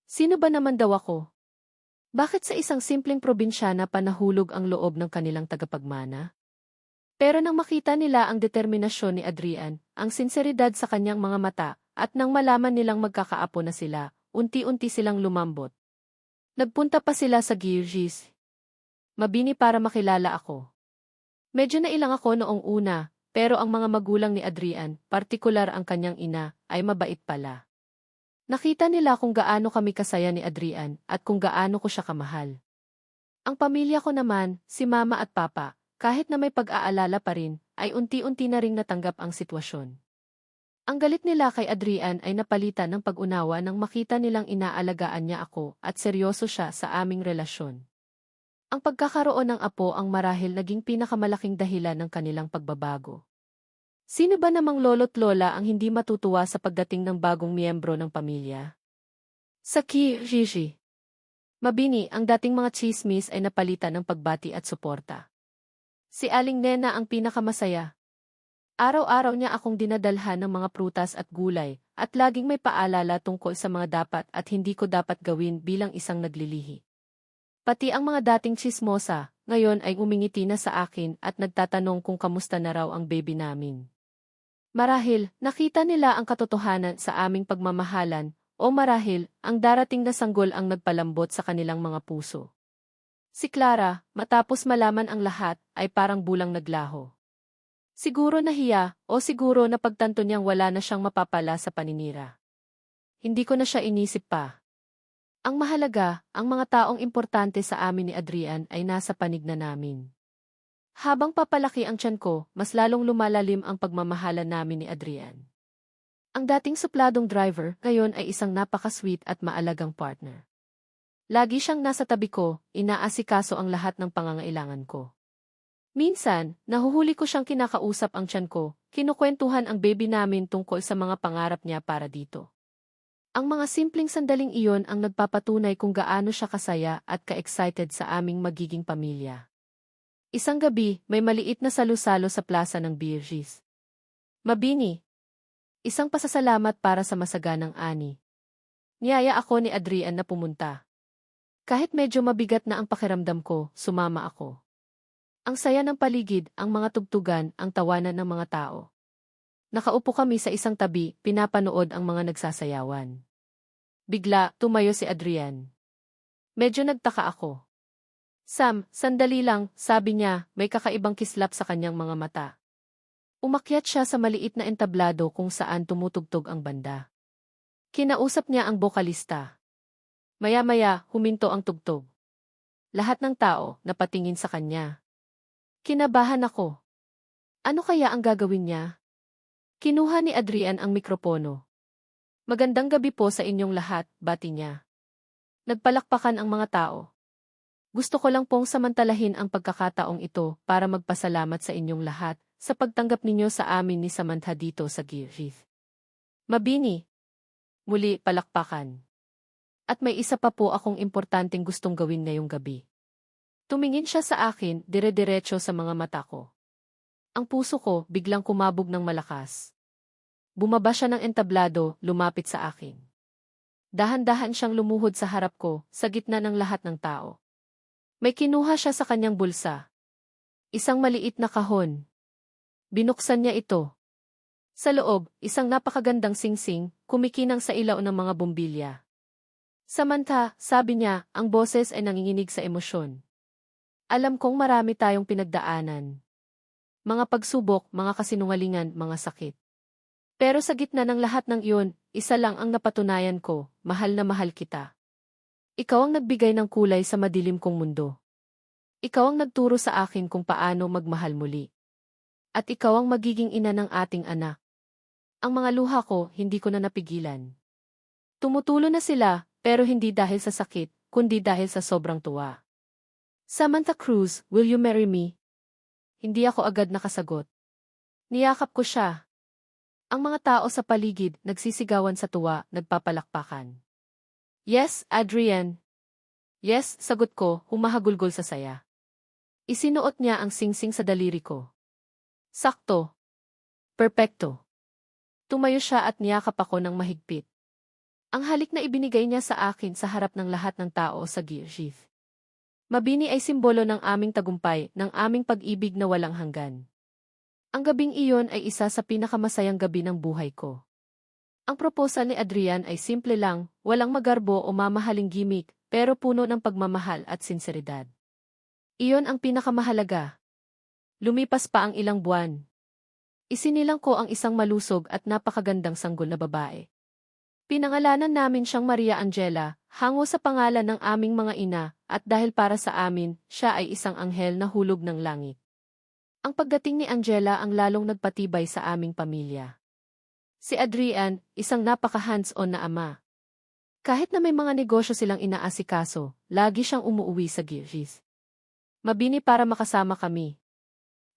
Sino ba naman daw ako? Bakit sa isang simpleng probinsyana pa nahulog ang loob ng kanilang tagapagmana? Pero nang makita nila ang determinasyon ni Adrian, ang sinseridad sa kanyang mga mata, at nang malaman nilang magkakaapo na sila, unti-unti silang lumambot. Nagpunta pa sila sa Girgis. Mabini para makilala ako. Medyo nailang ako noong una, pero ang mga magulang ni Adrian, partikular ang kanyang ina, ay mabait pala. Nakita nila kung gaano kami kasaya ni Adrian at kung gaano ko siya kamahal. Ang pamilya ko naman, si Mama at Papa, kahit na may pag-aalala pa rin, ay unti-unti na ring natanggap ang sitwasyon. Ang galit nila kay Adrian ay napalitan ng pag-unawa nang makita nilang inaalagaan niya ako at seryoso siya sa aming relasyon. Ang pagkakaroon ng apo ang marahil naging pinakamalaking dahilan ng kanilang pagbabago. Sino ba namang lolo't lola ang hindi matutuwa sa pagdating ng bagong miyembro ng pamilya? Sa Kirgisi. Mabini, ang dating mga chismis ay napalitan ng pagbati at suporta. Si Aling Nena ang pinakamasaya. Araw-araw niya akong dinadalhan ng mga prutas at gulay, at laging may paalala tungkol sa mga dapat at hindi ko dapat gawin bilang isang naglilihi. Pati ang mga dating chismosa, ngayon ay umingiti na sa akin at nagtatanong kung kamusta na raw ang baby namin. Marahil, nakita nila ang katotohanan sa aming pagmamahalan, o marahil, ang darating na sanggol ang nagpalambot sa kanilang mga puso. Si Clara, matapos malaman ang lahat, ay parang bulang naglaho. Siguro nahiya, o siguro napagtanto niyang wala na siyang mapapala sa paninira. Hindi ko na siya inisip pa. Ang mahalaga, ang mga taong importante sa amin ni Adrian ay nasa panig na namin. Habang papalaki ang tiyan ko, mas lalong lumalalim ang pagmamahalan namin ni Adrian. Ang dating supladong driver, ngayon ay isang napaka-sweet at maalagang partner. Lagi siyang nasa tabi ko, inaasikaso ang lahat ng pangangailangan ko. Minsan, nahuhuli ko siyang kinakausap ang tiyan ko, kinukwentuhan ang baby namin tungkol sa mga pangarap niya para dito. Ang mga simpleng sandaling iyon ang nagpapatunay kung gaano siya kasaya at ka-excited sa aming magiging pamilya. Isang gabi, may maliit na salu-salo sa plaza ng Birgis. Mabini. Isang pasasalamat para sa masaganang ani. Niyaya ako ni Adrian na pumunta. Kahit medyo mabigat na ang pakiramdam ko, sumama ako. Ang saya ng paligid, ang mga tugtugan, ang tawanan ng mga tao. Nakaupo kami sa isang tabi, pinapanood ang mga nagsasayawan. Bigla, tumayo si Adrian. Medyo nagtaka ako. Sam, sandali lang, sabi niya, may kakaibang kislap sa kanyang mga mata. Umakyat siya sa maliit na entablado kung saan tumutugtog ang banda. Kinausap niya ang bokalista. Maya-maya, huminto ang tugtog. Lahat ng tao napatingin sa kanya. Kinabahan ako. Ano kaya ang gagawin niya? Kinuha ni Adrian ang mikropono. Magandang gabi po sa inyong lahat, bati niya. Nagpalakpakan ang mga tao. Gusto ko lang pong samantalahin ang pagkakataong ito para magpasalamat sa inyong lahat sa pagtanggap ninyo sa amin ni Samantha dito sa Girith. Mabini. Muli palakpakan. At may isa pa po akong importanteng gustong gawin ngayong gabi. Tumingin siya sa akin, dire-diretso sa mga mata ko. Ang puso ko biglang kumabog ng malakas. Bumaba siya ng entablado, lumapit sa akin. Dahan-dahan siyang lumuhod sa harap ko, sa gitna ng lahat ng tao. May kinuha siya sa kanyang bulsa. Isang maliit na kahon. Binuksan niya ito. Sa loob, isang napakagandang singsing, kumikinang sa ilaw ng mga bombilya. Samantha, sabi niya, ang boses ay nanginginig sa emosyon. Alam kong marami tayong pinagdaanan. Mga pagsubok, mga kasinungalingan, mga sakit. Pero sa gitna ng lahat ng iyon, isa lang ang napatunayan ko, mahal na mahal kita. Ikaw ang nagbigay ng kulay sa madilim kong mundo. Ikaw ang nagturo sa akin kung paano magmahal muli. At ikaw ang magiging ina ng ating anak. Ang mga luha ko, hindi ko na napigilan. Tumutulo na sila, pero hindi dahil sa sakit, kundi dahil sa sobrang tuwa. Samantha Cruz, will you marry me? Hindi ako agad nakasagot. Niyakap ko siya. Ang mga tao sa paligid, nagsisigawan sa tuwa, nagpapalakpakan. Yes, Adrian. Yes, sagot ko, humahagulgol sa saya. Isinuot niya ang singsing sa daliri ko. Sakto. Perpekto. Tumayo siya at niyakap ako ng mahigpit. Ang halik na ibinigay niya sa akin sa harap ng lahat ng tao sa Girith. Mabini ay simbolo ng aming tagumpay, ng aming pag-ibig na walang hanggan. Ang gabing iyon ay isa sa pinakamasayang gabi ng buhay ko. Ang proposal ni Adrian ay simple lang, walang magarbo o mamahaling gimmick, pero puno ng pagmamahal at sinseridad. Iyon ang pinakamahalaga. Lumipas pa ang ilang buwan. Isinilang ko ang isang malusog at napakagandang sanggol na babae. Pinangalanan namin siyang Maria Angela, hango sa pangalan ng aming mga ina, at dahil para sa amin, siya ay isang anghel na hulog ng langit. Ang pagdating ni Angela ang lalong nagpatibay sa aming pamilya. Si Adrian, isang napaka-hands-on na ama. Kahit na may mga negosyo silang inaasikaso, lagi siyang umuuwi sa Girith. Mabini para makasama kami.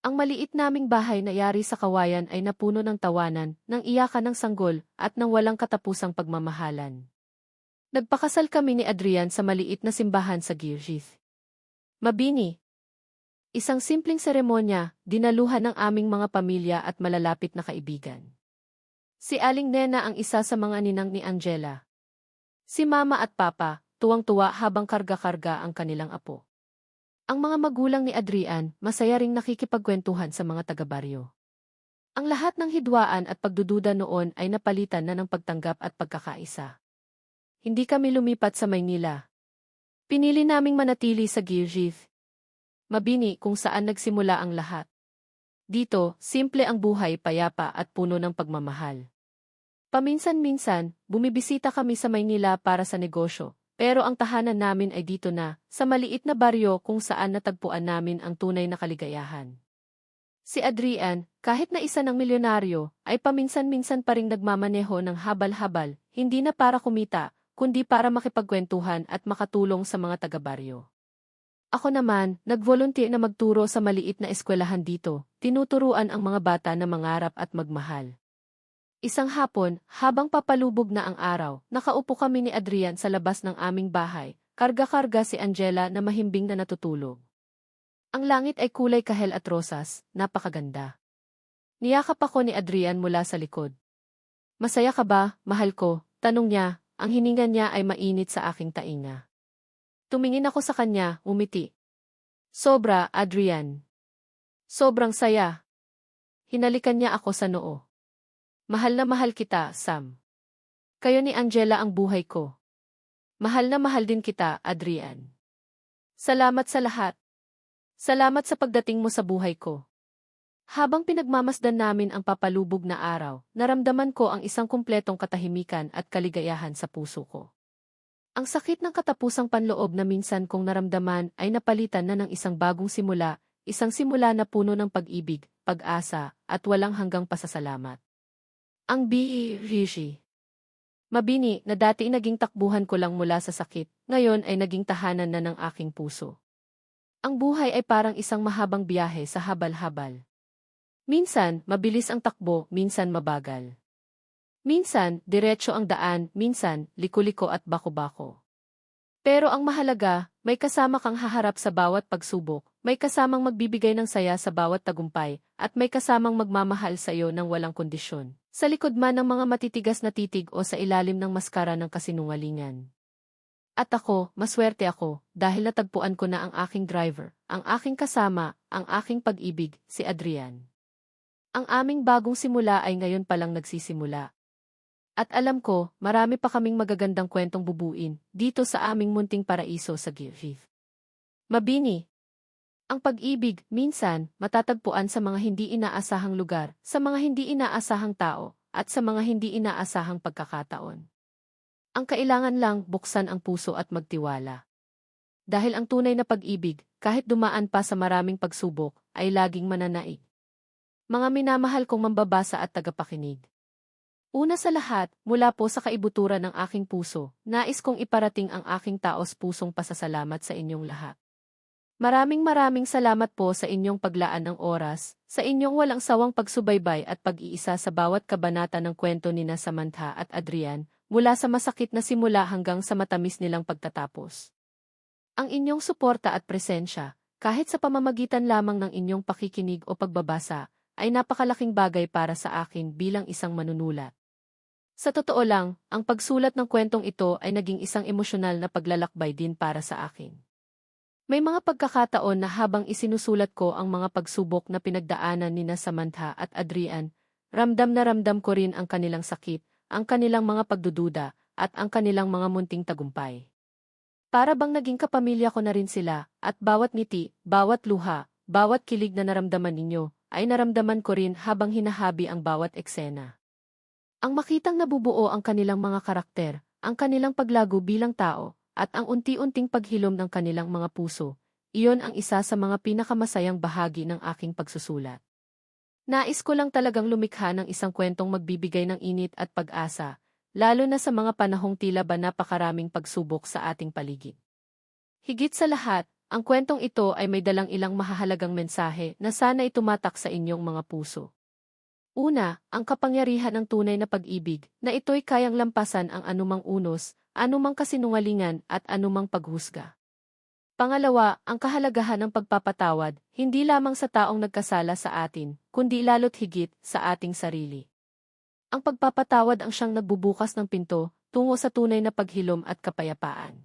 Ang maliit naming bahay na yari sa kawayan ay napuno ng tawanan, ng iyakan ng sanggol, at ng walang katapusang pagmamahalan. Nagpakasal kami ni Adrian sa maliit na simbahan sa Girith. Mabini. Isang simpleng seremonya, dinaluhan ng aming mga pamilya at malalapit na kaibigan. Si Aling Nena ang isa sa mga ninang ni Angela. Si Mama at Papa, tuwang-tuwa habang karga-karga ang kanilang apo. Ang mga magulang ni Adrian, masaya ring nakikipagkwentuhan sa mga taga-baryo. Ang lahat ng hidwaan at pagdududa noon ay napalitan na ng pagtanggap at pagkakaisa. Hindi kami lumipat sa Maynila. Pinili naming manatili sa Girith. Mabini kung saan nagsimula ang lahat. Dito, simple ang buhay, payapa at puno ng pagmamahal. Paminsan-minsan, bumibisita kami sa Maynila para sa negosyo. Pero ang tahanan namin ay dito na, sa maliit na baryo kung saan natagpuan namin ang tunay na kaligayahan. Si Adrian, kahit na isa ng milyonaryo, ay paminsan-minsan pa ring nagmamaneho ng habal-habal, hindi na para kumita, kundi para makipagkwentuhan at makatulong sa mga taga-baryo. Ako naman, nag-volunteer na magturo sa maliit na eskwelahan dito, tinuturuan ang mga bata na mangarap at magmahal. Isang hapon, habang papalubog na ang araw, nakaupo kami ni Adrian sa labas ng aming bahay, karga-karga si Angela na mahimbing na natutulog. Ang langit ay kulay kahel at rosas, napakaganda. Niyakap ako ni Adrian mula sa likod. Masaya ka ba, mahal ko? Tanong niya, ang hininga niya ay mainit sa aking tainga. Tumingin ako sa kanya, umiti. Sobra, Adrian. Sobrang saya. Hinalikan niya ako sa noo. Mahal na mahal kita, Sam. Kayo ni Angela ang buhay ko. Mahal na mahal din kita, Adrian. Salamat sa lahat. Salamat sa pagdating mo sa buhay ko. Habang pinagmamasdan namin ang papalubog na araw, naramdaman ko ang isang kumpletong katahimikan at kaligayahan sa puso ko. Ang sakit ng katapusang panloob na minsan kong naramdaman ay napalitan na ng isang bagong simula, isang simula na puno ng pag-ibig, pag-asa, at walang hanggang pasasalamat. Ang Rishi. Mabini na dati naging takbuhan ko lang mula sa sakit, ngayon ay naging tahanan na ng aking puso. Ang buhay ay parang isang mahabang biyahe sa habal-habal. Minsan, mabilis ang takbo, minsan mabagal. Minsan, diretso ang daan, minsan, liko-liko at bako-bako. Pero ang mahalaga, may kasama kang haharap sa bawat pagsubok, may kasamang magbibigay ng saya sa bawat tagumpay, at may kasamang magmamahal sa iyo ng walang kondisyon. Sa likod man ng mga matitigas na titig o sa ilalim ng maskara ng kasinungalingan. At ako, maswerte ako, dahil natagpuan ko na ang aking driver, ang aking kasama, ang aking pag-ibig, si Adrian. Ang aming bagong simula ay ngayon palang nagsisimula. At alam ko, marami pa kaming magagandang kwentong bubuin, dito sa aming munting paraiso sa Gilgit. Mabini. Ang pag-ibig, minsan, matatagpuan sa mga hindi inaasahang lugar, sa mga hindi inaasahang tao, at sa mga hindi inaasahang pagkakataon. Ang kailangan lang, buksan ang puso at magtiwala. Dahil ang tunay na pag-ibig, kahit dumaan pa sa maraming pagsubok, ay laging mananaig. Mga minamahal kong mambabasa at tagapakinig. Una sa lahat, mula po sa kaibuturan ng aking puso, nais kong iparating ang aking taos-pusong pasasalamat sa inyong lahat. Maraming salamat po sa inyong paglaan ng oras, sa inyong walang sawang pagsubaybay at pag-iisa sa bawat kabanata ng kwento nina Samantha at Adrian, mula sa masakit na simula hanggang sa matamis nilang pagtatapos. Ang inyong suporta at presensya, kahit sa pamamagitan lamang ng inyong pakikinig o pagbabasa, ay napakalaking bagay para sa akin bilang isang manunulat. Sa totoo lang, ang pagsulat ng kwentong ito ay naging isang emosyonal na paglalakbay din para sa akin. May mga pagkakataon na habang isinusulat ko ang mga pagsubok na pinagdaanan nina Samantha at Adrian, ramdam na ramdam ko rin ang kanilang sakit, ang kanilang mga pagdududa, at ang kanilang mga munting tagumpay. Para bang naging kapamilya ko na rin sila, at bawat ngiti, bawat luha, bawat kilig na naramdaman ninyo, ay naramdaman ko rin habang hinahabi ang bawat eksena. Ang makitang nabubuo ang kanilang mga karakter, ang kanilang paglago bilang tao, at ang unti-unting paghilom ng kanilang mga puso, iyon ang isa sa mga pinakamasayang bahagi ng aking pagsusulat. Nais ko lang talagang lumikha ng isang kwentong magbibigay ng init at pag-asa, lalo na sa mga panahong tila ba napakaraming pagsubok sa ating paligid. Higit sa lahat, ang kwentong ito ay may dalang ilang mahahalagang mensahe na sana itumatak sa inyong mga puso. Una, ang kapangyarihan ng tunay na pag-ibig, na ito'y kayang lampasan ang anumang unos, anumang kasinungalingan at anumang paghusga. Pangalawa, ang kahalagahan ng pagpapatawad, hindi lamang sa taong nagkasala sa atin, kundi lalo't higit sa ating sarili. Ang pagpapatawad ang siyang nagbubukas ng pinto, tungo sa tunay na paghilom at kapayapaan.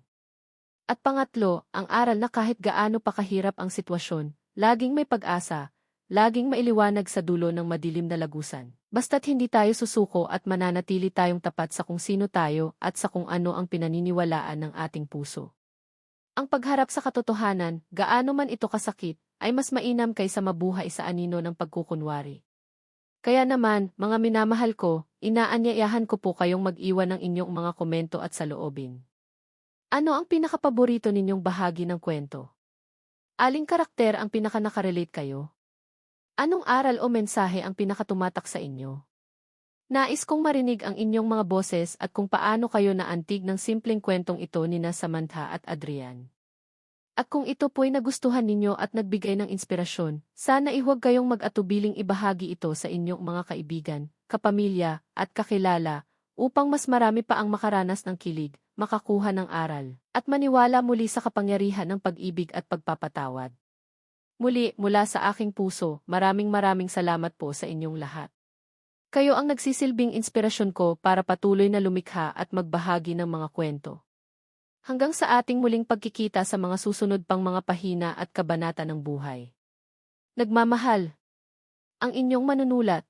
At pangatlo, ang aral na kahit gaano pa kahirap ang sitwasyon, laging may pag-asa, laging mailiwanag sa dulo ng madilim na lagusan. Basta't hindi tayo susuko at mananatili tayong tapat sa kung sino tayo at sa kung ano ang pinaniniwalaan ng ating puso. Ang pagharap sa katotohanan, gaano man ito kasakit, ay mas mainam kaysa mabuhay sa anino ng pagkukunwari. Kaya naman, mga minamahal ko, inaanyayahan ko po kayong mag-iwan ng inyong mga komento at saloobin. Ano ang pinakapaborito ninyong bahagi ng kwento? Aling karakter ang pinaka-nakarelate kayo? Anong aral o mensahe ang pinakatumatak sa inyo? Nais kong marinig ang inyong mga boses at kung paano kayo naantig ng simpleng kwentong ito nina Samantha at Adrian. At kung ito po'y nagustuhan ninyo at nagbigay ng inspirasyon, sana ihuwag kayong mag-atubiling ibahagi ito sa inyong mga kaibigan, kapamilya, at kakilala, upang mas marami pa ang makaranas ng kilig, makakuha ng aral, at maniwala muli sa kapangyarihan ng pag-ibig at pagpapatawad. Muli, mula sa aking puso, maraming salamat po sa inyong lahat. Kayo ang nagsisilbing inspirasyon ko para patuloy na lumikha at magbahagi ng mga kwento. Hanggang sa ating muling pagkikita sa mga susunod pang mga pahina at kabanata ng buhay. Nagmamahal. Ang inyong manunulat.